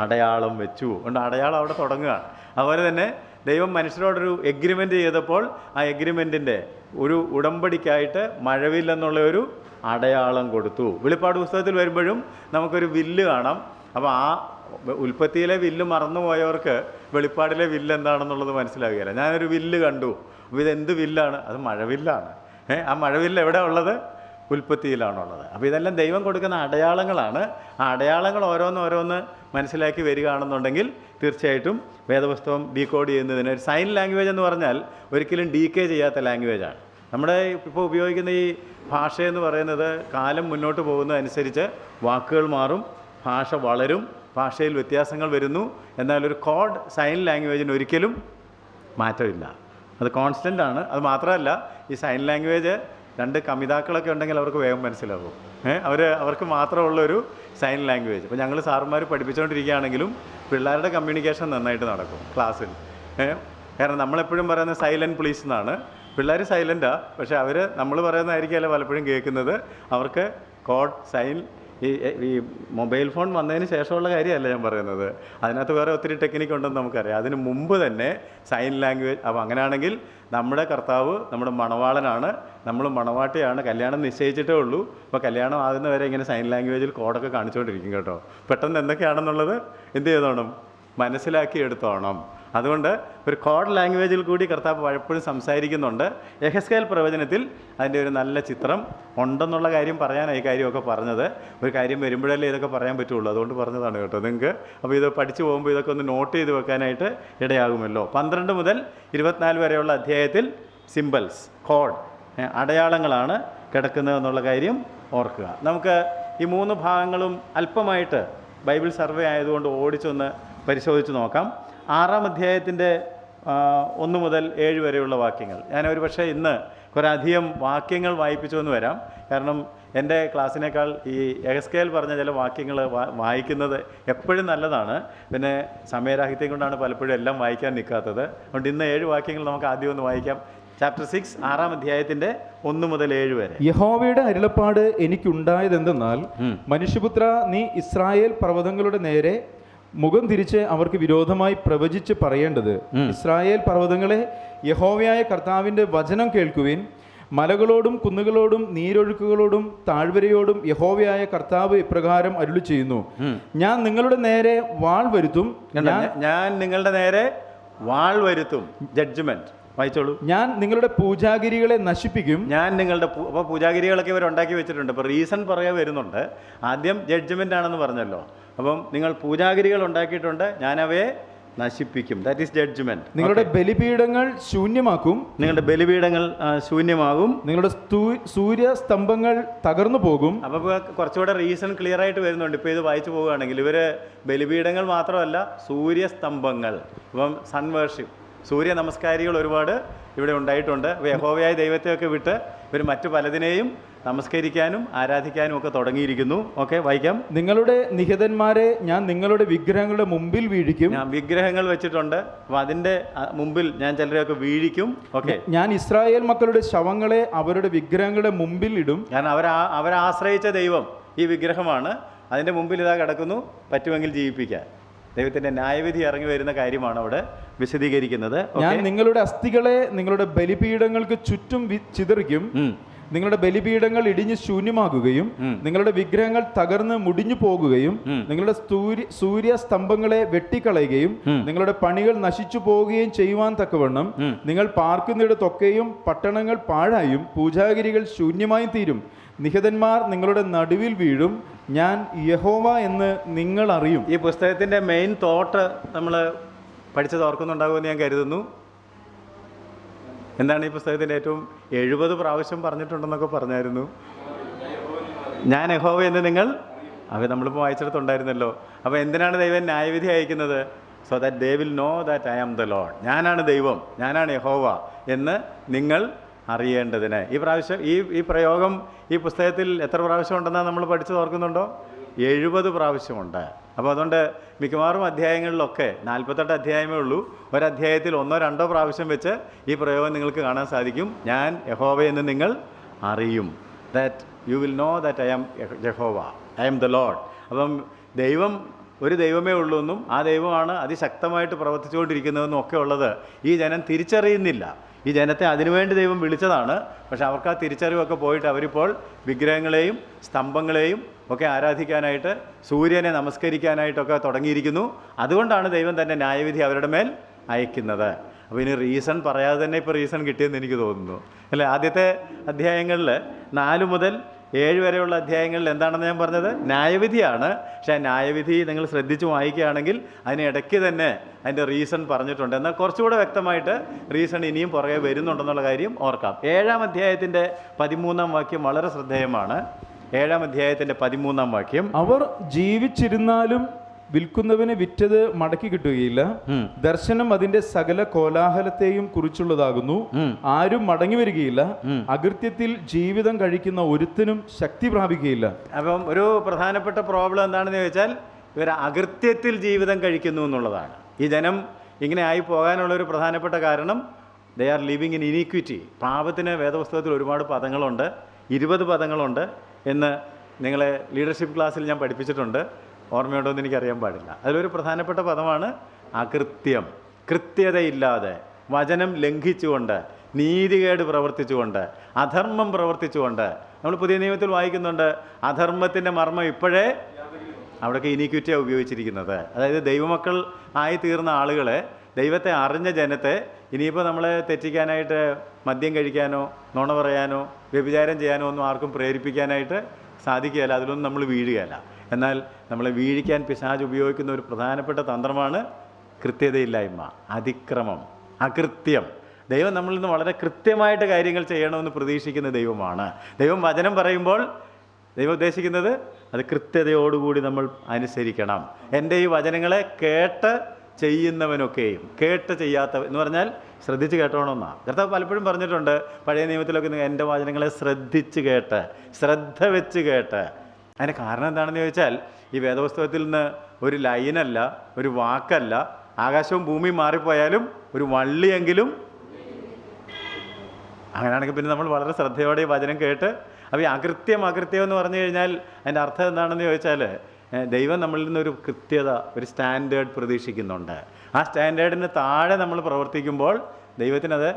അടയാളം വെച്ചു. അതുകൊണ്ട് അടയാളം അവിടെ തുടങ്ങുകയാണ്. അതുപോലെ തന്നെ ദൈവം മനുഷ്യരോടൊരു എഗ്രിമെൻ്റ് ചെയ്തപ്പോൾ ആ എഗ്രിമെൻറ്റിൻ്റെ ഒരു ഉടമ്പടിക്കായിട്ട് മഴവില്ലെന്നുള്ള ഒരു അടയാളം കൊടുത്തു. വെളിപ്പാട് പുസ്തകത്തിൽ വരുമ്പോഴും നമുക്കൊരു വില്ല് കാണാം. അപ്പോൾ ആ ഉൽപ്പത്തിയിലെ വില്ല് മറന്നുപോയവർക്ക് വെളിപ്പാടിലെ വില്ല് എന്താണെന്നുള്ളത് മനസ്സിലാകുകയില്ല. ഞാനൊരു വില്ല് കണ്ടു, അപ്പോൾ ഇതെന്ത് വില്ലാണ്? അത് മഴവില്ലാണ്. ആ മഴവില്ല് എവിടെ ഉള്ളത്? ഉൽപ്പത്തിയിലാണുള്ളത്. അപ്പോൾ ഇതെല്ലാം ദൈവം കൊടുക്കുന്ന അടയാളങ്ങളാണ്. ആ അടയാളങ്ങൾ ഓരോന്ന് മനസ്സിലാക്കി വരികയാണെന്നുണ്ടെങ്കിൽ തീർച്ചയായിട്ടും വേദപുസ്തകം ഡീകോഡ് ചെയ്യുന്നതിന് ഒരു സൈൻ ലാംഗ്വേജ് എന്ന് പറഞ്ഞാൽ ഒരിക്കലും ഡീകേ ചെയ്യാത്ത ലാംഗ്വേജാണ്. നമ്മുടെ ഇപ്പോൾ ഉപയോഗിക്കുന്ന ഈ ഭാഷയെന്ന് പറയുന്നത് കാലം മുന്നോട്ട് പോകുന്നതനുസരിച്ച് വാക്കുകൾ മാറും, ഭാഷ വളരും, ഭാഷയിൽ വ്യത്യാസങ്ങൾ വരുന്നു. എന്നാൽ ഒരു കോഡ് സൈൻ ലാംഗ്വേജിന് ഒരിക്കലും മാറ്റമില്ല, അത് കോൺസ്റ്റൻ്റ് ആണ്. അത് മാത്രമല്ല, ഈ സൈൻ ലാംഗ്വേജ് 2 കമിതാക്കളൊക്കെ ഉണ്ടെങ്കിൽ അവർക്ക് വേഗം മനസ്സിലാവും. അവർക്ക് മാത്രമുള്ളൊരു സൈൻ ലാംഗ്വേജ്. ഇപ്പോൾ ഞങ്ങൾ സാറുമാർ പഠിപ്പിച്ചുകൊണ്ടിരിക്കുകയാണെങ്കിലും പിള്ളേരുടെ കമ്മ്യൂണിക്കേഷൻ നന്നായിട്ട് നടക്കും ക്ലാസ്സിൽ. കാരണം നമ്മളെപ്പോഴും പറയുന്നത് സൈലൻറ്റ് പ്ലീസ് എന്നാണ്. പിള്ളേർ സൈലൻറ്റാണ്, പക്ഷേ നമ്മൾ പറയുന്നതായിരിക്കുമല്ല പലപ്പോഴും കേൾക്കുന്നത്. അവർക്ക് കോഡ് സൈൻ ഈ മൊബൈൽ ഫോൺ വന്നതിന് ശേഷമുള്ള കാര്യമല്ല ഞാൻ പറയുന്നത്. അതിനകത്ത് വേറെ ഒത്തിരി ടെക്നിക്ക് ഉണ്ടെന്ന് നമുക്കറിയാം. അതിന് മുമ്പ് തന്നെ സൈൻ ലാംഗ്വേജ്. അപ്പോൾ അങ്ങനെയാണെങ്കിൽ നമ്മുടെ കർത്താവ് നമ്മുടെ മണവാളനാണ്, നമ്മൾ മണവാട്ടിയാണ്, കല്യാണം നിശ്ചയിച്ചിട്ടേ ഉള്ളൂ. അപ്പോൾ കല്യാണം ആകുന്നവരെ ഇങ്ങനെ സൈൻ ലാംഗ്വേജിൽ കോഡൊക്കെ കാണിച്ചുകൊണ്ടിരിക്കും കേട്ടോ. പെട്ടെന്ന് എന്തൊക്കെയാണെന്നുള്ളത് എന്ത് ചെയ്തോണം, മനസ്സിലാക്കി എടുത്തോണം. അതുകൊണ്ട് ഒരു കോഡ് ലാംഗ്വേജിൽ കൂടി കർത്താവ് പലപ്പോഴും സംസാരിക്കുന്നുണ്ട്. യെഹെസ്കേൽ പ്രവചനത്തിൽ അതിൻ്റെ ഒരു നല്ല ചിത്രം ഉണ്ടെന്നുള്ള കാര്യം പറയാനാണ് ഈ കാര്യമൊക്കെ പറഞ്ഞത്. ഒരു കാര്യം വരുമ്പോഴല്ലേ ഇതൊക്കെ പറയാൻ പറ്റുള്ളൂ, അതുകൊണ്ട് പറഞ്ഞതാണ് കേട്ടോ നിങ്ങൾക്ക്. അപ്പോൾ ഇത് പഠിച്ചു പോകുമ്പോൾ ഇതൊക്കെ ഒന്ന് നോട്ട് ചെയ്ത് വെക്കാനായിട്ട് ഇടയാകുമല്ലോ. 12 മുതൽ 24 വരെയുള്ള അധ്യായത്തിൽ സിംബൽസ്, കോഡ്, അടയാളങ്ങളാണ് കിടക്കുന്നതെന്നുള്ള കാര്യം ഓർക്കുക. നമുക്ക് ഈ 3 ഭാഗങ്ങളും അല്പമായിട്ട് ബൈബിൾ സർവേ ആയതുകൊണ്ട് ഓടിച്ചൊന്ന് പരിശോധിച്ച് നോക്കാം. 6-ാം അധ്യായത്തിൻ്റെ 1 മുതൽ 7 വരെയുള്ള വാക്യങ്ങൾ. ഞാനൊരു പക്ഷേ ഇന്ന് കുറേ അധികം വാക്യങ്ങൾ വായിപ്പിച്ചു എന്ന് വരാം. കാരണം എൻ്റെ ക്ലാസ്സിനേക്കാൾ ഈ യെഹെസ്കേൽ പറഞ്ഞ ചില വാക്യങ്ങൾ വായിക്കുന്നത് എപ്പോഴും നല്ലതാണ്. പിന്നെ സമയരാഹിത്യം കൊണ്ടാണ് പലപ്പോഴും എല്ലാം വായിക്കാൻ നിൽക്കാത്തത്. അതുകൊണ്ട് ഇന്ന് 7 വാക്യങ്ങൾ നമുക്ക് ആദ്യം ഒന്ന് വായിക്കാം. ചാപ്റ്റർ 6, 6-ാം അധ്യായത്തിൻ്റെ 1 മുതൽ 7 വരെ. യഹോവയുടെ അരുളപ്പാട് എനിക്കുണ്ടായതെന്തെന്നാൽ, മനുഷ്യപുത്ര, നീ ഇസ്രായേൽ പർവ്വതങ്ങളുടെ നേരെ മുഖം തിരിച്ച് അവർക്ക് വിരോധമായി പ്രവചിച്ച് പറയേണ്ടത്: ഇസ്രായേൽ പർവ്വതങ്ങളെ, യഹോവയായ കർത്താവിൻ്റെ വചനം കേൾക്കുവിൻ. മലകളോടും കുന്നുകളോടും നീരൊഴുക്കുകളോടും താഴ്വരയോടും യഹോവയായ കർത്താവ് ഇപ്രകാരം അരുളി ചെയ്യുന്നു: ഞാൻ നിങ്ങളുടെ നേരെ വാൾ വരുത്തും. ഞാൻ നിങ്ങളുടെ നേരെ വാൾ വരുത്തും. ജഡ്ജ്മെന്റ് വായിച്ചോളൂ. ഞാൻ നിങ്ങളുടെ പൂജാഗിരികളെ നശിപ്പിക്കും. ഞാൻ നിങ്ങളുടെ അപ്പോൾ പൂജാഗിരികളൊക്കെ ഇവർ ഉണ്ടാക്കി വെച്ചിട്ടുണ്ട്. ഇപ്പോൾ റീസൺ പറയാൻ വരുന്നുണ്ട്. ആദ്യം ജഡ്ജ്മെൻ്റ് ആണെന്ന് പറഞ്ഞല്ലോ. അപ്പം നിങ്ങൾ പൂജാഗിരികൾ ഉണ്ടാക്കിയിട്ടുണ്ട്, ഞാൻ അവയെ നശിപ്പിക്കും. That is judgement. നിങ്ങളുടെ ബലിപീഠങ്ങൾ ശൂന്യമാക്കും. നിങ്ങളുടെ ബലിപീഠങ്ങൾ ശൂന്യമാകും. നിങ്ങളുടെ സൂര്യസ്തംഭങ്ങൾ തകർന്നു പോകും. അപ്പോൾ കുറച്ചുകൂടെ റീസൺ ക്ലിയർ ആയിട്ട് വരുന്നുണ്ട്. ഇപ്പോൾ ഇത് വായിച്ചു പോവുകയാണെങ്കിൽ ഇവർ ബലിപീഠങ്ങൾ മാത്രമല്ല, സൂര്യസ്തംഭങ്ങൾ. ഇപ്പം സൺ വേർഷിപ്പ്, സൂര്യ നമസ്കാരികൾ ഒരുപാട് ഇവിടെ ഉണ്ടായിട്ടുണ്ട്. യഹോവയായ ദൈവത്തെയൊക്കെ വിട്ട് ഇവർ മറ്റു പലതിനെയും നമസ്കരിക്കാനും ആരാധിക്കാനും ഒക്കെ തുടങ്ങിയിരിക്കുന്നു. ഓക്കെ, വായിക്കാം. നിങ്ങളുടെ നിഹതന്മാരെ ഞാൻ നിങ്ങളുടെ വിഗ്രഹങ്ങളുടെ മുമ്പിൽ വീഴിക്കും. ഞാൻ വിഗ്രഹങ്ങൾ വെച്ചിട്ടുണ്ട്, അപ്പോൾ അതിൻ്റെ മുമ്പിൽ ഞാൻ ചിലരെയൊക്കെ വീഴിക്കും. ഓക്കെ, ഞാൻ ഇസ്രായേൽ മക്കളുടെ ശവങ്ങളെ അവരുടെ വിഗ്രഹങ്ങളുടെ മുമ്പിൽ ഇടും. കാരണം അവരാശ്രയിച്ച ദൈവം ഈ വിഗ്രഹമാണ്. അതിൻ്റെ മുമ്പിൽ ഇതാ കിടക്കുന്നു, പറ്റുമെങ്കിൽ ജീവിപ്പിക്കാൻ. ദൈവത്തിൻ്റെ ന്യായവിധി ഇറങ്ങി വരുന്ന കാര്യമാണ് അവിടെ വിശദീകരിക്കുന്നത്. ഞാൻ നിങ്ങളുടെ അസ്ഥികളെ നിങ്ങളുടെ ബലിപീഠങ്ങൾക്ക് ചുറ്റും ചിതറിക്കും. നിങ്ങളുടെ ബലിപീഠങ്ങൾ ഇടിഞ്ഞ് ശൂന്യമാകുകയും നിങ്ങളുടെ വിഗ്രഹങ്ങൾ തകർന്ന് മുടിഞ്ഞു പോകുകയും നിങ്ങളുടെ സൂര്യസ്തംഭങ്ങളെ വെട്ടിക്കളയുകയും നിങ്ങളുടെ പണികൾ നശിച്ചു പോവുകയും ചെയ്യുവാൻ തക്കവണ്ണം നിങ്ങൾ പാർക്കുന്നിടത്തൊക്കെയും പട്ടണങ്ങൾ പാഴായും പൂജാഗിരികൾ ശൂന്യമായും തീരും. നിഹതന്മാർ നിങ്ങളുടെ നടുവിൽ വീഴും. ഞാൻ യഹോവ എന്ന് നിങ്ങൾ അറിയും. ഈ പുസ്തകത്തിൻ്റെ മെയിൻ തോട്ട് നമ്മൾ പഠിച്ചത് ഓർക്കുന്നുണ്ടാകുമെന്ന് ഞാൻ കരുതുന്നു. എന്താണ് ഈ പുസ്തകത്തിൻ്റെ ഏറ്റവും 70 പ്രാവശ്യം പറഞ്ഞിട്ടുണ്ടെന്നൊക്കെ പറഞ്ഞായിരുന്നു. ഞാൻ യഹോവ എന്ന് നിങ്ങൾ, അവ നമ്മളിപ്പോൾ വായിച്ചിടത്തുണ്ടായിരുന്നല്ലോ. അപ്പോൾ എന്തിനാണ് ദൈവം ന്യായവിധി അയക്കുന്നത്? So that they will know that I am the Lord. ഞാനാണ് ദൈവം, ഞാനാണ് യഹോവ എന്ന് നിങ്ങൾ അറിയേണ്ടതിന്. ഈ പ്രയോഗം ഈ പുസ്തകത്തിൽ എത്ര പ്രാവശ്യം ഉണ്ടെന്നാണ് നമ്മൾ പഠിച്ചത് ഓർക്കുന്നുണ്ടോ? 70 പ്രാവശ്യമുണ്ട്. അപ്പോൾ അതുകൊണ്ട് മിക്കവാറും അധ്യായങ്ങളിലൊക്കെ 48 അധ്യായമേ ഉള്ളൂ. ഒരധ്യായത്തിൽ 1-2 പ്രാവശ്യം വെച്ച് ഈ പ്രയോഗം നിങ്ങൾക്ക് കാണാൻ സാധിക്കും. ഞാൻ യഹോവ എന്ന് നിങ്ങൾ അറിയും. That you will know that I am Jehovah, I am the Lord. അപ്പം ദൈവം ഒരു ദൈവമേ ഉള്ളൂ എന്നും ആ ദൈവമാണ് അതിശക്തമായിട്ട് പ്രവർത്തിച്ചുകൊണ്ടിരിക്കുന്നതെന്നും ഒക്കെ ഉള്ളത് ഈ ജനം തിരിച്ചറിയുന്നില്ല. ഈ ജനത്തെ അതിനുവേണ്ടി ദൈവം വിളിച്ചതാണ്. പക്ഷെ അവർക്ക് ആ തിരിച്ചറിവൊക്കെ പോയിട്ട് അവരിപ്പോൾ വിഗ്രഹങ്ങളെയും സ്തംഭങ്ങളെയും ഒക്കെ ആരാധിക്കാനായിട്ട്, സൂര്യനെ നമസ്കരിക്കാനായിട്ടൊക്കെ തുടങ്ങിയിരിക്കുന്നു. അതുകൊണ്ടാണ് ദൈവം തന്നെ ന്യായവിധി അവരുടെ മേൽ അയക്കുന്നത്. അപ്പോൾ ഇനി റീസൺ പറയാതെ തന്നെ ഇപ്പോൾ റീസൺ കിട്ടിയെന്ന് എനിക്ക് തോന്നുന്നു അല്ലേ? ആദ്യത്തെ അധ്യായങ്ങളിൽ 4 മുതൽ 7 വരെയുള്ള അധ്യായങ്ങളിൽ എന്താണെന്ന് ഞാൻ പറഞ്ഞത്? ന്യായവിധിയാണ്. പക്ഷേ ആ ന്യായവിധി നിങ്ങൾ ശ്രദ്ധിച്ച് വായിക്കുകയാണെങ്കിൽ അതിനിടയ്ക്ക് തന്നെ അതിൻ്റെ റീസൺ പറഞ്ഞിട്ടുണ്ട്. എന്നാൽ കുറച്ചുകൂടെ വ്യക്തമായിട്ട് റീസൺ ഇനിയും പുറകെ വരുന്നുണ്ടെന്നുള്ള കാര്യം ഓർക്കാം. 7-ാം അധ്യായത്തിൻ്റെ 13-ാം വാക്യം വളരെ ശ്രദ്ധേയമാണ്. 7-ാം അധ്യായത്തിൻ്റെ 13-ാം വാക്യം, അവർ ജീവിച്ചിരുന്നാലും വിൽക്കുന്നവന് വിറ്റത് മടക്കി കിട്ടുകയില്ല. ദർശനം അതിന്റെ സകല കോലാഹലത്തെയും കുറിച്ചുള്ളതാകുന്നു. ആരും മടങ്ങി വരികയില്ല. അകൃത്യത്തിൽ ജീവിതം കഴിക്കുന്ന ഒരുത്തനും ശക്തി പ്രാപിക്കുകയില്ല. അപ്പം ഒരു പ്രധാനപ്പെട്ട പ്രോബ്ലം എന്താണെന്ന് ചോദിച്ചാൽ ഇവർ അകൃത്യത്തിൽ ജീവിതം കഴിക്കുന്നു എന്നുള്ളതാണ്. ഈ ജനം ഇങ്ങനെ ആയി പോകാനുള്ളൊരു പ്രധാനപ്പെട്ട കാരണം ദേ ആർ ലിവിങ് ഇൻ ഇനീക്വിറ്റി. പാപത്തിന് വേദപുസ്തകത്തിൽ ഒരുപാട് പദങ്ങളുണ്ട്, 20 പദങ്ങളുണ്ട് എന്ന് നിങ്ങളെ ലീഡർഷിപ്പ് ക്ലാസ്സിൽ ഞാൻ പഠിപ്പിച്ചിട്ടുണ്ട്. ഓർമ്മയുണ്ടോ എന്ന് എനിക്കറിയാൻ പാടില്ല. അതിലൊരു പ്രധാനപ്പെട്ട പദമാണ് അകൃത്യം. കൃത്യതയില്ലാതെ, വചനം ലംഘിച്ചുകൊണ്ട്, നീതികേട് പ്രവർത്തിച്ചുകൊണ്ട്, അധർമ്മം പ്രവർത്തിച്ചുകൊണ്ട്. നമ്മൾ പുതിയ നിയമത്തിൽ വായിക്കുന്നുണ്ട്, അധർമ്മത്തിൻ്റെ മർമ്മം ഇപ്പോഴേ അവിടെയൊക്കെ ഇനീക്വിറ്റിയാണ് ഉപയോഗിച്ചിരിക്കുന്നത്. അതായത് ദൈവമക്കൾ ആയി തീർന്ന ആളുകളെ, ദൈവത്തെ അറിഞ്ഞ ജനത്തെ ഇനിയിപ്പോൾ നമ്മളെ തെറ്റിക്കാനായിട്ട് മദ്യം കഴിക്കാനോ നുണ പറയാനോ വ്യഭിചാരം ചെയ്യാനോ ഒന്നും ആർക്കും പ്രേരിപ്പിക്കാനായിട്ട് സാധിക്കുകയില്ല. അതിലൊന്നും നമ്മൾ വീഴുകയില്ല. എന്നാൽ നമ്മളെ വീഴിക്കാൻ പിശാച് ഉപയോഗിക്കുന്ന ഒരു പ്രധാനപ്പെട്ട തന്ത്രമാണ് കൃത്യതയില്ലായ്മ, അതിക്രമം, അകൃത്യം. ദൈവം നമ്മളിൽ നിന്ന് വളരെ കൃത്യമായിട്ട് കാര്യങ്ങൾ ചെയ്യണമെന്ന് പ്രതീക്ഷിക്കുന്ന ദൈവമാണ്. ദൈവം വചനം പറയുമ്പോൾ ദൈവം ഉദ്ദേശിക്കുന്നത് അത് കൃത്യതയോടുകൂടി നമ്മൾ അനുസരിക്കണം. എൻ്റെ ഈ വചനങ്ങളെ കേട്ട് ചെയ്യുന്നവനൊക്കെയും, കേട്ട് ചെയ്യാത്ത എന്ന് പറഞ്ഞാൽ ശ്രദ്ധിച്ച് കേട്ടോണമെന്നാണ്. കർത്താവ് പലപ്പോഴും പറഞ്ഞിട്ടുണ്ട് പഴയ നിയമത്തിലൊക്കെ, എൻ്റെ വചനങ്ങളെ ശ്രദ്ധിച്ച് കേട്ട്, ശ്രദ്ധ വെച്ച് കേട്ട്. അതിൻ്റെ കാരണം എന്താണെന്ന് ചോദിച്ചാൽ ഈ വേദപുസ്തകത്തിൽ നിന്ന് ഒരു ലൈനല്ല, ഒരു വാക്കല്ല, ആകാശവും ഭൂമിയും മാറിപ്പോയാലും ഒരു വള്ളിയെങ്കിലും. അങ്ങനെയാണെങ്കിൽ പിന്നെ നമ്മൾ വളരെ ശ്രദ്ധയോടെ ഈ വചനം കേട്ട്. അപ്പോൾ ഈ അകൃത്യം എന്ന് പറഞ്ഞു കഴിഞ്ഞാൽ അതിൻ്റെ അർത്ഥം എന്താണെന്ന് ചോദിച്ചാൽ ദൈവം നമ്മളിൽ നിന്നൊരു കൃത്യത, ഒരു സ്റ്റാൻഡേർഡ് പ്രതീക്ഷിക്കുന്നുണ്ട്. ആ സ്റ്റാൻഡേർഡിന് താഴെ നമ്മൾ പ്രവർത്തിക്കുമ്പോൾ ദൈവത്തിനത്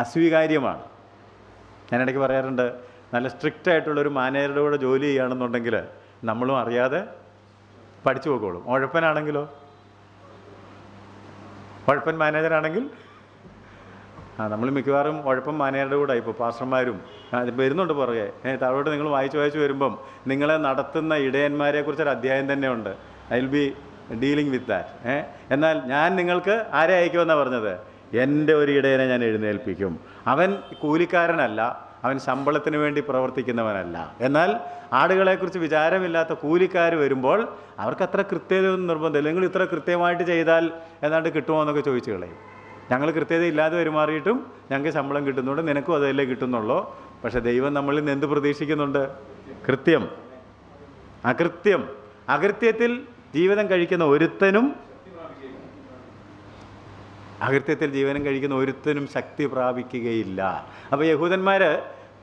അസ്വീകാര്യമാണ്. ഞാനിടയ്ക്ക് പറയാറുണ്ട്, നല്ല സ്ട്രിക്റ്റ് ആയിട്ടുള്ളൊരു മാനേജറുടെ കൂടെ ജോലി ചെയ്യുകയാണെന്നുണ്ടെങ്കിൽ നമ്മളും അറിയാതെ പഠിച്ചു പോയിക്കോളും. ഉഴപ്പനാണെങ്കിലോ, ഉഴപ്പൻ മാനേജറാണെങ്കിൽ നമ്മൾ മിക്കവാറും ഉഴപ്പം മാനേജറുടെ കൂടെ ഇപ്പോൾ പാസ്റ്റർമാരും വരുന്നുണ്ട് പുറകെ. താഴോട്ട് നിങ്ങൾ വായിച്ച് വരുമ്പം നിങ്ങളെ നടത്തുന്ന ഇടയന്മാരെക്കുറിച്ചൊരു അധ്യായം തന്നെയുണ്ട്. I will be dealing with that. എന്നാൽ ഞാൻ നിങ്ങൾക്ക് ആരെ അയക്കുമെന്നാണ് പറഞ്ഞത്? എൻ്റെ ഒരു ഇടയനെ ഞാൻ എഴുന്നേൽപ്പിക്കും. അവൻ കൂലിക്കാരനല്ല, അവൻ ശമ്പളത്തിന് വേണ്ടി പ്രവർത്തിക്കുന്നവനല്ല. എന്നാൽ ആടുകളെക്കുറിച്ച് വിചാരമില്ലാത്ത കൂലിക്കാർ വരുമ്പോൾ അവർക്ക് അത്ര കൃത്യതയൊന്നും നിർബന്ധമില്ല. നിങ്ങൾ ഇത്ര കൃത്യമായിട്ട് ചെയ്താൽ ഏതാണ്ട് കിട്ടുമോ എന്നൊക്കെ ചോദിച്ചു കളയും. ഞങ്ങൾ കൃത്യതയില്ലാതെ പെരുമാറിയിട്ടും ഞങ്ങൾക്ക് ശമ്പളം കിട്ടുന്നുണ്ട്, നിനക്കും അതല്ലേ കിട്ടുന്നുള്ളൂ. പക്ഷേ ദൈവം നമ്മളിൽ നിന്ന് എന്ത് പ്രതീക്ഷിക്കുന്നുണ്ട്? കൃത്യം. അകൃത്യം. അകൃത്യത്തിൽ ജീവിതം കഴിക്കുന്ന ഒരുത്തനും ശക്തി പ്രാപിക്കുകയില്ല. അപ്പോൾ യഹൂദന്മാർ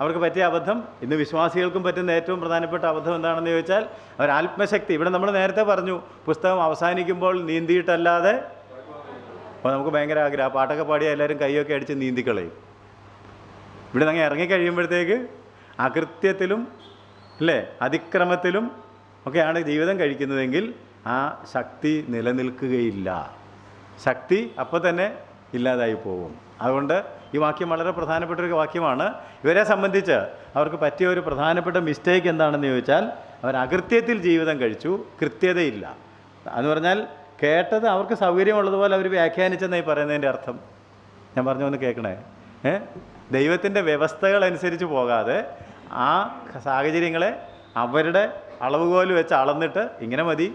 അവർക്ക് പറ്റിയ അബദ്ധം, ഇന്ന് വിശ്വാസികൾക്കും പറ്റുന്ന ഏറ്റവും പ്രധാനപ്പെട്ട അബദ്ധം എന്താണെന്ന് ചോദിച്ചാൽ അവർ ആത്മശക്തി. ഇവിടെ നമ്മൾ നേരത്തെ പറഞ്ഞു, പുസ്തകം അവസാനിക്കുമ്പോൾ നീന്തിയിട്ടല്ലാതെ. അപ്പോൾ നമുക്ക് ഭയങ്കര ആഗ്രഹം, പാട്ടൊക്കെ പാടിയാൽ എല്ലാവരും കൈയൊക്കെ അടിച്ച് നീന്തിക്കളയും. ഇവിടെ നിങ്ങൾ ഇറങ്ങിക്കഴിയുമ്പോഴത്തേക്ക് അകൃത്യത്തിലും അല്ലേ അതിക്രമത്തിലും ഒക്കെയാണ് ജീവിതം കഴിക്കുന്നതെങ്കിൽ ആ ശക്തി നിലനിൽക്കുകയില്ല. ശക്തി അപ്പോൾ തന്നെ ഇല്ലാതായി പോകും. അതുകൊണ്ട് ഈ വാക്യം വളരെ പ്രധാനപ്പെട്ടൊരു വാക്യമാണ്. ഇവരെ സംബന്ധിച്ച് അവർക്ക് പറ്റിയ ഒരു പ്രധാനപ്പെട്ട മിസ്റ്റേക്ക് എന്താണെന്ന് ചോദിച്ചാൽ അവർ അകൃത്യത്തിൽ ജീവിതം കഴിച്ചു, കൃത്യതയില്ല. എന്ന് പറഞ്ഞാൽ കേട്ടത് അവർക്ക് സൗകര്യമുള്ളതുപോലെ അവർ വ്യാഖ്യാനിച്ചെന്നായി പറയുന്നതിൻ്റെ അർത്ഥം. ഞാൻ പറഞ്ഞൊന്ന് കേൾക്കണേ. ദൈവത്തിൻ്റെ വ്യവസ്ഥകളനുസരിച്ച് പോകാതെ ആ സാഹചര്യങ്ങളെ അവരുടെ അളവുകോല് വെച്ച് അളന്നിട്ട് ഇങ്ങനെ മതി,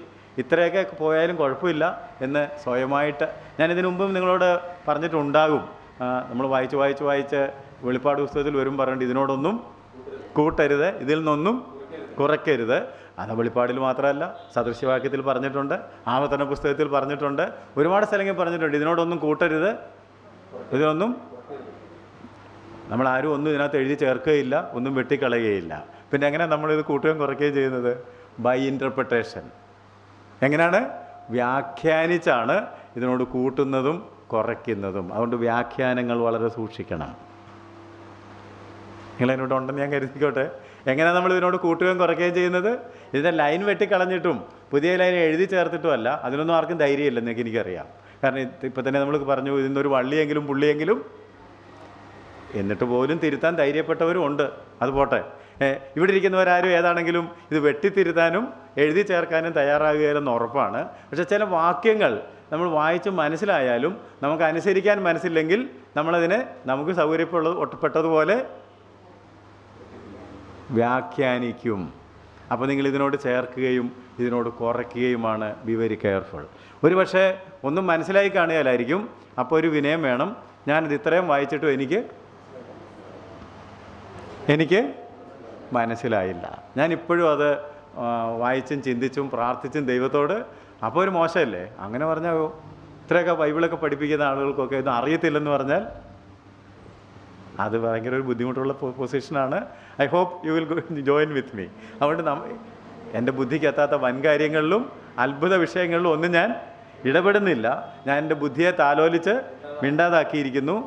ഇത്രയൊക്കെ പോയാലും കുഴപ്പമില്ല എന്ന് സ്വയമായിട്ട്. ഞാനിതിനു മുമ്പും നിങ്ങളോട് പറഞ്ഞിട്ടുണ്ടാകും. നമ്മൾ വായിച്ച് വെളിപ്പാട് പുസ്തകത്തിൽ വരും പറഞ്ഞിട്ട് ഇതിനോടൊന്നും കൂട്ടരുത്, ഇതിൽ നിന്നൊന്നും കുറയ്ക്കരുത്. അത് വെളിപ്പാടിൽ മാത്രമല്ല, സദൃശ്യവാക്യത്തിൽ പറഞ്ഞിട്ടുണ്ട്, ആവർത്തന പുസ്തകത്തിൽ പറഞ്ഞിട്ടുണ്ട്, ഒരുപാട് സ്ഥലങ്ങളിൽ പറഞ്ഞിട്ടുണ്ട്. ഇതിനോടൊന്നും കൂട്ടരുത്, ഇതിനൊന്നും നമ്മളാരും ഒന്നും ഇതിനകത്ത് എഴുതി ചേർക്കുകയില്ല, ഒന്നും വെട്ടിക്കളയുകയില്ല. പിന്നെ എങ്ങനെ നമ്മളിത് കൂട്ടുകയും കുറയ്ക്കുകയും ചെയ്യുന്നത്? By interpretation. എങ്ങനെയാണ്? വ്യാഖ്യാനിച്ചാണ് ഇതിനോട് കൂട്ടുന്നതും കുറയ്ക്കുന്നതും. അതുകൊണ്ട് വ്യാഖ്യാനങ്ങൾ വളരെ സൂക്ഷിക്കണം. നിങ്ങളതിനോട് ഉണ്ടെന്ന് ഞാൻ കരുതിക്കോട്ടെ. എങ്ങനെയാണ് നമ്മൾ ഇതിനോട് കൂട്ടുകയും കുറയ്ക്കുകയും ചെയ്യുന്നത്? ഇതിൻ്റെ ലൈൻ വെട്ടിക്കളഞ്ഞിട്ടും പുതിയ ലൈൻ എഴുതി ചേർത്തിട്ടുമല്ല. അതിനൊന്നും ആർക്കും ധൈര്യമില്ലെന്ന് എനിക്കറിയാം. കാരണം ഇപ്പം തന്നെ നമ്മൾ പറഞ്ഞു, ഇതിന്നൊരു വള്ളിയെങ്കിലും പുള്ളിയെങ്കിലും, എന്നിട്ട് പോലും തിരുത്താൻ ധൈര്യപ്പെട്ടവരും ഉണ്ട്. അത് പോട്ടെ. ഇവിടെ ഇരിക്കുന്നവരാരും ഏതാണെങ്കിലും ഇത് വെട്ടിത്തിരുത്താനും എഴുതി ചേർക്കാനും തയ്യാറാകുകയില്ലെന്ന് ഉറപ്പാണ്. പക്ഷേ ചില വാക്യങ്ങൾ നമ്മൾ വായിച്ച് മനസ്സിലായാലും നമുക്ക് അനുസരിക്കാൻ മനസ്സില്ലെങ്കിൽ നമ്മളതിനെ നമുക്ക് സൗകര്യപ്പെട്ടതുപോലെ വ്യാഖ്യാനിക്കും. അപ്പോൾ നിങ്ങൾ ഇതിനോട് ചേർക്കുകയും ഇതിനോട് കുറയ്ക്കുകയുമാണ്. Be very careful. ഒരു പക്ഷേ ഒന്നും മനസ്സിലായി കാണുകയില്ലായിരിക്കും. അപ്പോൾ ഒരു വിനയം വേണം. ഞാനിത് ഇത്രയും വായിച്ചിട്ടും എനിക്ക് മനസ്സിലായില്ല. ഞാനിപ്പോഴും അത് വായിച്ചും ചിന്തിച്ചും പ്രാർത്ഥിച്ചും ദൈവത്തോട്. അപ്പോൾ ഒരു മോശമല്ലേ അങ്ങനെ പറഞ്ഞാൽ? ഇത്രയൊക്കെ ബൈബിളൊക്കെ പഠിപ്പിക്കുന്ന ആളുകൾക്കൊക്കെ ഇത് അറിയത്തില്ലെന്ന് പറഞ്ഞാൽ അത് ഭയങ്കര ഒരു ബുദ്ധിമുട്ടുള്ള പൊസിഷനാണ്. I hope you will join with me. അതുകൊണ്ട് എൻ്റെ ബുദ്ധിക്ക് എത്താത്ത വൻകാര്യങ്ങളിലും അത്ഭുത വിഷയങ്ങളിലും ഒന്നും ഞാൻ ഇടപെടുന്നില്ല. ഞാൻ എൻ്റെ ബുദ്ധിയെ താലോലിച്ച് മിണ്ടാതാക്കിയിരിക്കുന്നു.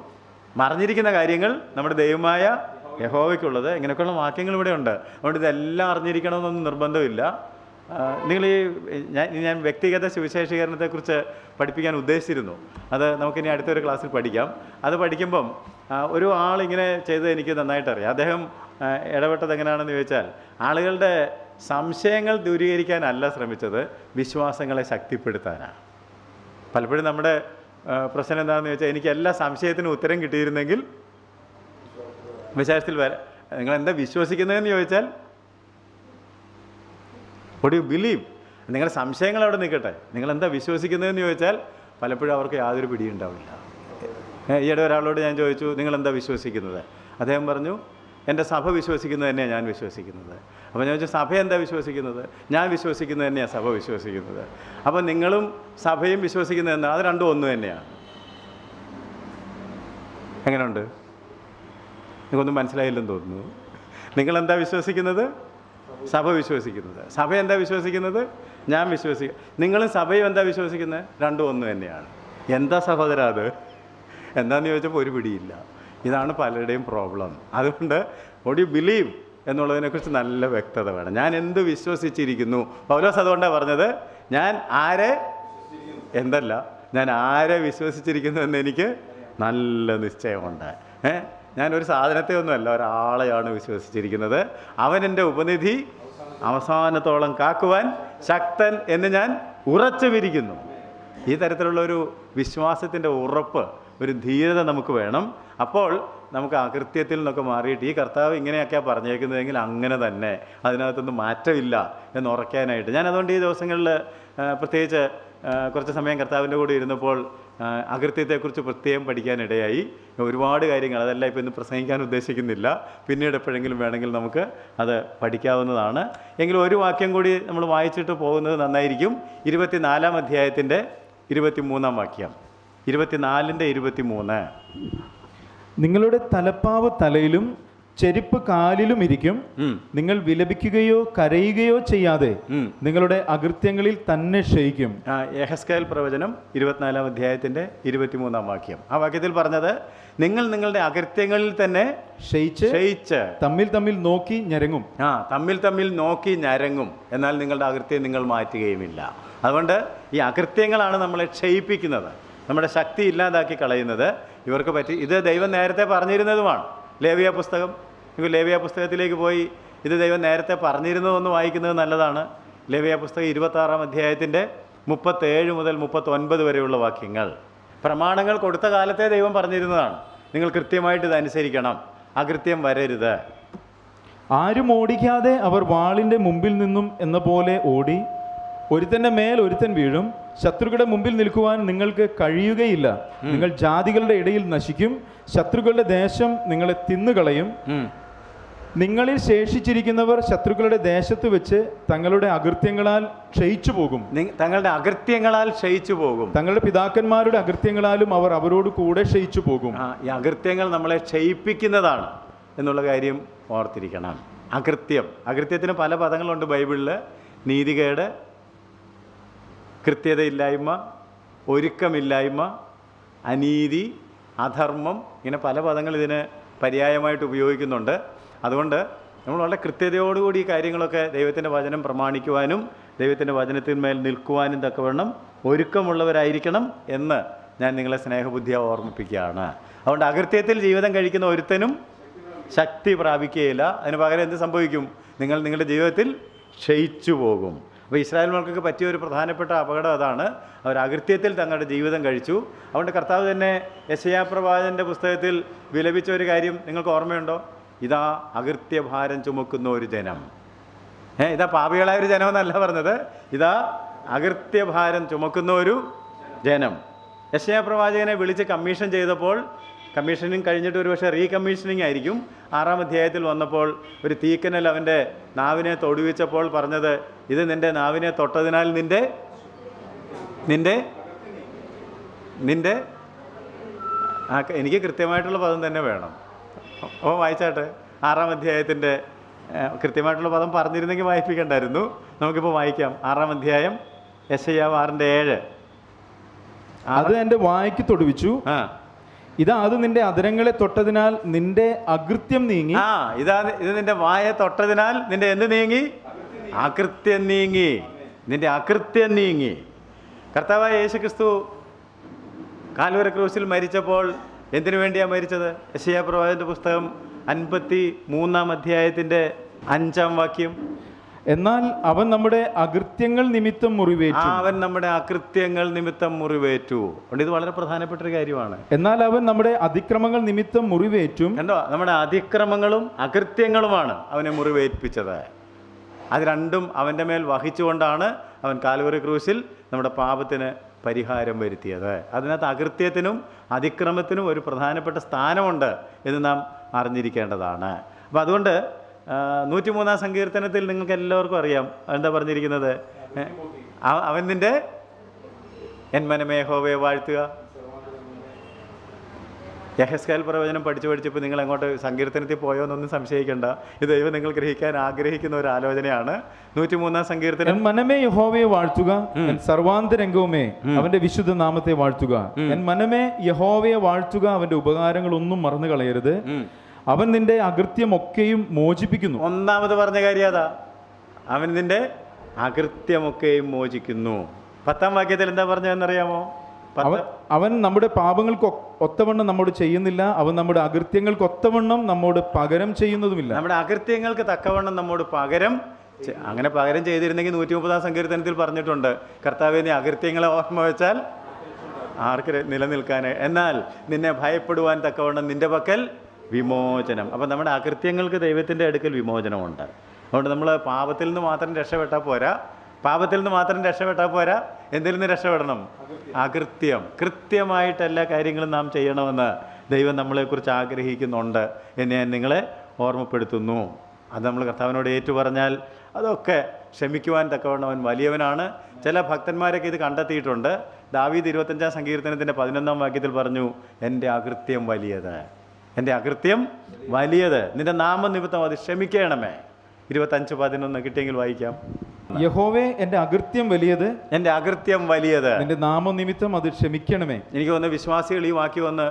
മറിഞ്ഞിരിക്കുന്ന കാര്യങ്ങൾ നമ്മുടെ ദൈവമായ യഹോവയ്ക്കുള്ളത്. ഇങ്ങനെയൊക്കെയുള്ള വാക്യങ്ങൾ ഇവിടെ ഉണ്ട്. അതുകൊണ്ട് ഇതെല്ലാം അറിഞ്ഞിരിക്കണമെന്നൊന്നും നിർബന്ധമില്ല. നിങ്ങൾ ഞാൻ വ്യക്തിഗത സുവിശേഷീകരണത്തെക്കുറിച്ച് പഠിപ്പിക്കാൻ ഉദ്ദേശിച്ചിരുന്നു. അത് നമുക്കിനി അടുത്തൊരു ക്ലാസ്സിൽ പഠിക്കാം. അത് പഠിക്കുമ്പം ഒരു ആളിങ്ങനെ ചെയ്തത് എനിക്ക് നന്നായിട്ട് അറിയാം. അദ്ദേഹം ഇടപെട്ടത് എങ്ങനെയാണെന്ന് ചോദിച്ചാൽ, ആളുകളുടെ സംശയങ്ങൾ ദൂരീകരിക്കാനല്ല ശ്രമിച്ചത്, വിശ്വാസങ്ങളെ ശക്തിപ്പെടുത്താനാണ്. പലപ്പോഴും നമ്മുടെ പ്രശ്നം എന്താണെന്ന് ചോദിച്ചാൽ, എനിക്ക് എല്ലാ സംശയത്തിനും ഉത്തരം കിട്ടിയിരുന്നെങ്കിൽ വിശ്വാസത്തിൽ നിങ്ങളെന്താ വിശ്വസിക്കുന്നതെന്ന് ചോദിച്ചാൽ, വോട്ട് യു ബിലീവ്, നിങ്ങളുടെ സംശയങ്ങൾ അവിടെ നിൽക്കട്ടെ, നിങ്ങളെന്താ വിശ്വസിക്കുന്നതെന്ന് ചോദിച്ചാൽ പലപ്പോഴും അവർക്ക് യാതൊരു പിടിയുണ്ടാവില്ല. ഈയിടെ ഒരാളോട് ഞാൻ ചോദിച്ചു, നിങ്ങളെന്താ വിശ്വസിക്കുന്നത്? അദ്ദേഹം പറഞ്ഞു, എൻ്റെ സഭ വിശ്വസിക്കുന്നത് തന്നെയാണ് ഞാൻ വിശ്വസിക്കുന്നത്. അപ്പോൾ ഞാൻ ചോദിച്ചു, സഭ എന്താ വിശ്വസിക്കുന്നത്? ഞാൻ വിശ്വസിക്കുന്നത് തന്നെയാണ് സഭ വിശ്വസിക്കുന്നത്. അപ്പോൾ നിങ്ങളും സഭയും വിശ്വസിക്കുന്നത് എന്താ? അത് രണ്ടും ഒന്ന് തന്നെയാണ്. എങ്ങനെയുണ്ട്? നിങ്ങൾക്കൊന്നും മനസ്സിലായില്ലെന്ന് തോന്നുന്നു. നിങ്ങളെന്താ വിശ്വസിക്കുന്നത്? സഭ വിശ്വസിക്കുന്നത്. സഭ എന്താ വിശ്വസിക്കുന്നത്? ഞാൻ നിങ്ങളും സഭയും എന്താ വിശ്വസിക്കുന്നത്? രണ്ടും ഒന്ന് തന്നെയാണ്. എന്താ സഹോദര അത്? എന്താണെന്ന് ചോദിച്ചപ്പോൾ ഒരു പിടിയില്ല. ഇതാണ് പലരുടെയും പ്രോബ്ലം. അതുകൊണ്ട് വോട്ട് യു ബിലീവ് എന്നുള്ളതിനെക്കുറിച്ച് നല്ല വ്യക്തത വേണം. ഞാൻ എന്ത് വിശ്വസിച്ചിരിക്കുന്നു? പൗലോസ് അതുകൊണ്ടാണ് പറഞ്ഞത്, ഞാൻ ആരെ വിശ്വസിച്ചിരിക്കുന്നു എന്ന് എനിക്ക് നല്ല നിശ്ചയമുണ്ട്. ഞാനൊരു സാധനത്തെ ഒന്നുമല്ല, ഒരാളെയാണ് വിശ്വസിച്ചിരിക്കുന്നത്. അവൻ എൻ്റെ ഉപനിധി അവസാനത്തോളം കാക്കുവാൻ ശക്തൻ എന്ന് ഞാൻ ഉറച്ചുമിരിക്കുന്നു. ഈ തരത്തിലുള്ളൊരു വിശ്വാസത്തിൻ്റെ ഉറപ്പ്, ഒരു ധീരത നമുക്ക് വേണം. അപ്പോൾ നമുക്ക് അകൃത്യത്തിൽ നിന്നൊക്കെ മാറിയിട്ട് ഈ കർത്താവ് ഇങ്ങനെയൊക്കെയാണ് പറഞ്ഞേക്കുന്നതെങ്കിൽ അങ്ങനെ തന്നെ, അതിനകത്തൊന്നും മാറ്റമില്ല എന്ന് ഉറയ്ക്കാനായിട്ട് ഞാൻ അതുകൊണ്ട് ഈ ദിവസങ്ങളിൽ പ്രത്യേകിച്ച് കുറച്ച് സമയം കർത്താവിൻ്റെ കൂടെ ഇരുന്നപ്പോൾ അകൃത്യത്തെക്കുറിച്ച് പ്രത്യേകം പഠിക്കാനിടയായി. ഒരുപാട് കാര്യങ്ങൾ, അതെല്ലാം ഇപ്പോൾ ഇന്ന് പ്രസംഗിക്കാൻ ഉദ്ദേശിക്കുന്നില്ല, പിന്നീട് എപ്പോഴെങ്കിലും വേണമെങ്കിൽ നമുക്ക് അത് പഠിക്കാവുന്നതാണ്. എങ്കിലും ഒരു വാക്യം കൂടി നമ്മൾ വായിച്ചിട്ട് പോകുന്നത് നന്നായിരിക്കും. 24-ാം അധ്യായത്തിൻ്റെ 23-ാം വാക്യം. 24-23. നിങ്ങളുടെ തലപ്പാവ് തലയിലും ചെരുപ്പ് കാലിലും ഇരിക്കും. നിങ്ങൾ വിലപിക്കുകയോ കരയുകയോ ചെയ്യാതെ നിങ്ങളുടെ അകൃത്യങ്ങളിൽ തന്നെ ക്ഷയിക്കും. യെഹെസ്കേൽ പ്രവചനം 24-ാം അധ്യായത്തിൻ്റെ 23-ാം വാക്യം. ആ വാക്യത്തിൽ പറഞ്ഞത്, നിങ്ങൾ നിങ്ങളുടെ അകൃത്യങ്ങളിൽ തന്നെ ക്ഷയിച്ച് തമ്മിൽ തമ്മിൽ നോക്കി ഞരങ്ങും. തമ്മിൽ നോക്കി ഞരങ്ങും, എന്നാൽ നിങ്ങളുടെ അകൃത്യം നിങ്ങൾ മാറ്റുകയുമില്ല. അതുകൊണ്ട് ഈ അകൃത്യങ്ങളാണ് നമ്മളെ ക്ഷയിപ്പിക്കുന്നത്, നമ്മുടെ ശക്തി ഇല്ലാതാക്കി കളയുന്നത്. ഇവർക്ക് ഇത് ദൈവം നേരത്തെ പറഞ്ഞിരുന്നതുമാണ്. ലേവ്യ പുസ്തകം, ലേവ്യ പുസ്തകത്തിലേക്ക് പോയി ഇത് ദൈവം നേരത്തെ പറഞ്ഞിരുന്നതെന്ന് വായിക്കുന്നത് നല്ലതാണ്. ലേവ്യ പുസ്തകം 26-ാം അധ്യായത്തിൻ്റെ 37 മുതൽ 39 വരെയുള്ള വാക്യങ്ങൾ. പ്രമാണങ്ങൾ കൊടുത്ത കാലത്തെ ദൈവം പറഞ്ഞിരുന്നതാണ്, നിങ്ങൾ കൃത്യമായിട്ട് ഇതനുസരിക്കണം, അകൃത്യം വരരുത്. ആരും ഓടിക്കാതെ അവർ വാളിൻ്റെ മുമ്പിൽ നിന്നും എന്ന പോലെ ഓടി ഒരുത്തൻ്റെ മേൽ ഒരുത്തൻ വീഴും. ശത്രുക്കളുടെ മുമ്പിൽ നിൽക്കുവാൻ നിങ്ങൾക്ക് കഴിയുകയില്ല. നിങ്ങൾ ജാതികളുടെ ഇടയിൽ നശിക്കും. ശത്രുക്കളുടെ ദേശം നിങ്ങളെ തിന്നുകളയും. നിങ്ങളിൽ ശേഷിച്ചിരിക്കുന്നവർ ശത്രുക്കളുടെ ദേശത്ത് വെച്ച് തങ്ങളുടെ അകൃത്യങ്ങളാൽ ക്ഷയിച്ചു പോകും. തങ്ങളുടെ പിതാക്കന്മാരുടെ അകൃത്യങ്ങളാലും അവർ അവരോട് കൂടെ ക്ഷയിച്ചു പോകും. ഈ അകൃത്യങ്ങൾ നമ്മളെ ക്ഷയിപ്പിക്കുന്നതാണ് എന്നുള്ള കാര്യം ഓർത്തിരിക്കണം. അകൃത്യത്തിന് പല പദങ്ങളുണ്ട് ബൈബിളിൽ. നീതികേട്, കൃത്യതയില്ലായ്മ, ഒരുക്കമില്ലായ്മ, അനീതി, അധർമ്മം, ഇങ്ങനെ പല പദങ്ങൾ ഇതിന് പര്യായമായിട്ട് ഉപയോഗിക്കുന്നുണ്ട്. അതുകൊണ്ട് നമ്മൾ വളരെ കൃത്യതയോടുകൂടി ഈ കാര്യങ്ങളൊക്കെ ദൈവത്തിൻ്റെ വചനം പ്രമാണിക്കുവാനും ദൈവത്തിൻ്റെ വചനത്തിന്മേൽ നിൽക്കുവാനും തക്കവണ്ണം ഒരുക്കമുള്ളവരായിരിക്കണം എന്ന് ഞാൻ നിങ്ങളെ സ്നേഹബുദ്ധിയെ ഓർമ്മിപ്പിക്കുകയാണ്. അതുകൊണ്ട് അകൃത്യത്തിൽ ജീവിതം കഴിക്കുന്ന ഒരുത്തനും ശക്തി പ്രാപിക്കുകയില്ല. അതിന് പകരം എന്ത് സംഭവിക്കും? നിങ്ങൾ നിങ്ങളുടെ ജീവിതത്തിൽ ക്ഷയിച്ചു പോകും. അപ്പോൾ ഇസ്രായേൽ മക്കൾക്ക് പറ്റിയ ഒരു പ്രധാനപ്പെട്ട അപകടം അതാണ്. അവർ അകൃത്യത്തിൽ തങ്ങളുടെ ജീവിതം കഴിച്ചു. അതുകൊണ്ട് കർത്താവ് തന്നെ യെശയ്യാ പ്രവാചകൻ്റെ പുസ്തകത്തിൽ വിലപിച്ച ഒരു കാര്യം നിങ്ങൾക്ക് ഓർമ്മയുണ്ടോ? ഇതാ അകൃത്യഭാരം ചുമക്കുന്ന ഒരു ജനം. ഇതാ പാപികളായ ഒരു ജനമെന്നല്ല പറഞ്ഞത്, ഇതാ അകൃത്യഭാരം ചുമക്കുന്ന ഒരു ജനം. യെശയ്യാ പ്രവാചകനെ വിളിച്ച് കമ്മീഷൻ ചെയ്തപ്പോൾ, കമ്മീഷനിങ് കഴിഞ്ഞിട്ട് ഒരു പക്ഷേ റീകമ്മീഷനിങ് ആയിരിക്കും, 6-ാം അധ്യായത്തിൽ വന്നപ്പോൾ ഒരു തീക്കനൽ അവൻ്റെ നാവിനെ തൊടുവിച്ചപ്പോൾ പറഞ്ഞത്, ഇത് നിൻ്റെ നാവിനെ തൊട്ടതിനാൽ നിൻ്റെ എനിക്ക് കൃത്യമായിട്ടുള്ള പദം തന്നെ വേണം. അപ്പോൾ വായിച്ചാട്ടെ, 6-ാം അധ്യായത്തിൻ്റെ കൃത്യമായിട്ടുള്ള പദം പറഞ്ഞിരുന്നെങ്കിൽ വായിപ്പിക്കണ്ടായിരുന്നു. നമുക്കിപ്പോൾ വായിക്കാം. 6-ാം അധ്യായം യെശയ്യാ 6:7. അത് എൻ്റെ വായ്ക്ക് തൊടുവിച്ചു, ഇതാ അത് നിന്റെ അധരങ്ങളെ തൊട്ടതിനാൽ നിന്റെ അകൃത്യം നീങ്ങി. ഇത് നിന്റെ വായെ തൊട്ടതിനാൽ നിന്റെ എന്ത് നീങ്ങി? അകൃത്യം നീങ്ങി. നിന്റെ അകൃത്യം നീങ്ങി. കർത്താവായ യേശുക്രിസ്തു കാൽവരി ക്രൂശിൽ മരിച്ചപ്പോൾ എന്തിനു വേണ്ടിയാണ് മരിച്ചത്? യെശയ്യാ പ്രവാചകന്റെ പുസ്തകം 53-ാം അധ്യായത്തിൻ്റെ 5-ാം വാക്യം. എന്നാൽ അവൻ നമ്മുടെ അകൃത്യങ്ങൾ നിമിത്തം മുറിവേറ്റു. അവൻ നമ്മുടെ അകൃത്യങ്ങൾ നിമിത്തം മുറിവേറ്റു. അതുകൊണ്ട് ഇത് വളരെ പ്രധാനപ്പെട്ട ഒരു കാര്യമാണ്. എന്നാൽ അവൻ നമ്മുടെ അതിക്രമങ്ങൾ നിമിത്തം മുറിവേറ്റും. കണ്ടോ, നമ്മുടെ അതിക്രമങ്ങളും അകൃത്യങ്ങളുമാണ് അവനെ മുറിവേൽപ്പിച്ചത്. അത് രണ്ടും അവൻ്റെ മേൽ വഹിച്ചുകൊണ്ടാണ് അവൻ കാൽവരി ക്രൂശിൽ നമ്മുടെ പാപത്തിന് പരിഹാരം വരുത്തിയത്. അതിനകത്ത് അകൃത്യത്തിനും അതിക്രമത്തിനും ഒരു പ്രധാനപ്പെട്ട സ്ഥാനമുണ്ട് എന്ന് നാം അറിഞ്ഞിരിക്കേണ്ടതാണ്. അപ്പം അതുകൊണ്ട് 103-ാം സങ്കീർത്തനത്തിൽ നിങ്ങൾക്ക് എല്ലാവർക്കും അറിയാം എന്താ പറഞ്ഞിരിക്കുന്നത്? അവൻ നിൻ്റെ എൻ മനമേ യഹോവയെ വാഴ്ത്തുക. യെഹെസ്കേൽ പ്രവചനം പഠിച്ചപ്പോൾ നിങ്ങൾ അങ്ങോട്ട് സങ്കീർത്തനത്തിൽ പോയോ എന്നൊന്നും സംശയിക്കേണ്ട. ഇത് ദൈവം നിങ്ങൾ ഗ്രഹിക്കാൻ ആഗ്രഹിക്കുന്ന ഒരു ആലോചനയാണ്. 103-ാം സങ്കീർത്തനം. മനമേ യഹോവയെ വാഴ്ത്തുക, സർവാന്തരംഗവുമേ അവന്റെ വിശുദ്ധ നാമത്തെ വാഴ്ത്തുക. എൻ മനമേ യഹോവയെ വാഴ്ത്തുക, അവന്റെ ഉപകാരങ്ങളൊന്നും മറന്നു കളയരുത്. അവൻ നിന്റെ അകൃത്യമൊക്കെയും മോചിപ്പിക്കുന്നു. ഒന്നാമത് പറഞ്ഞ കാര്യം അതാ, അവൻ നിന്റെ അകൃത്യമൊക്കെയും മോചിക്കുന്നു. 10-ാം വാക്യത്തിൽ എന്താ പറഞ്ഞതെന്നറിയാമോ? അവൻ നമ്മുടെ പാപങ്ങൾക്ക് ഒത്തവണ്ണം നമ്മോട് ചെയ്യുന്നില്ല, അവൻ നമ്മുടെ അകൃത്യങ്ങൾക്ക് ഒത്തവണ്ണം നമ്മോട് പകരം ചെയ്യുന്നതുമില്ല. നമ്മുടെ അകൃത്യങ്ങൾക്ക് തക്കവണ്ണം നമ്മോട് പകരം അങ്ങനെ പകരം ചെയ്തിരുന്നെങ്കിൽ 130-ാം സങ്കീർത്തനത്തിൽ പറഞ്ഞിട്ടുണ്ട്, കർത്താവേ നീ അകൃത്യങ്ങളെ ഓർമ്മ വെച്ചാൽ ആർക്ക് നിലനിൽക്കാൻ, എന്നാൽ നിന്നെ ഭയപ്പെടുവാൻ തക്കവണ്ണം നിന്റെ പക്കൽ വിമോചനം. അപ്പം നമ്മുടെ അകൃത്യങ്ങൾക്ക് ദൈവത്തിൻ്റെ അടുക്കൽ വിമോചനമുണ്ട്. അതുകൊണ്ട് നമ്മൾ പാപത്തിൽ നിന്ന് മാത്രം രക്ഷപ്പെട്ടാൽ പോരാ, എന്തിൽ നിന്ന് രക്ഷപ്പെടണം? അകൃത്യം. കൃത്യമായിട്ട് എല്ലാ കാര്യങ്ങളും നാം ചെയ്യണമെന്ന് ദൈവം നമ്മളെക്കുറിച്ച് ആഗ്രഹിക്കുന്നുണ്ട് എന്ന് ഞാൻ നിങ്ങളെ ഓർമ്മപ്പെടുത്തുന്നു. അത് നമ്മൾ കർത്താവിനോട് ഏറ്റുപറഞ്ഞാൽ അതൊക്കെ ക്ഷമിക്കുവാൻ തക്കവണ്ണം അവൻ വലിയവനാണ്. ചില ഭക്തന്മാരൊക്കെ ഇത് കണ്ടെത്തിയിട്ടുണ്ട്. ദാവീദ് 25-ാം സങ്കീർത്തനത്തിൻ്റെ 11-ാം വാക്യത്തിൽ പറഞ്ഞു, എൻ്റെ അകൃത്യം വലിയത്, നിന്റെ നാമനിമിത്തം അത് ക്ഷമിക്കണമേ. 25:11 കിട്ടിയെങ്കിൽ വായിക്കാം. യഹോവേ എൻ്റെ അകൃത്യം വലിയത്, നിന്റെ നാമനിമിത്തം അത് ക്ഷമിക്കണമേ. എനിക്ക് തോന്നുന്നു വിശ്വാസികൾ ഈ വാക്യം ഒന്ന്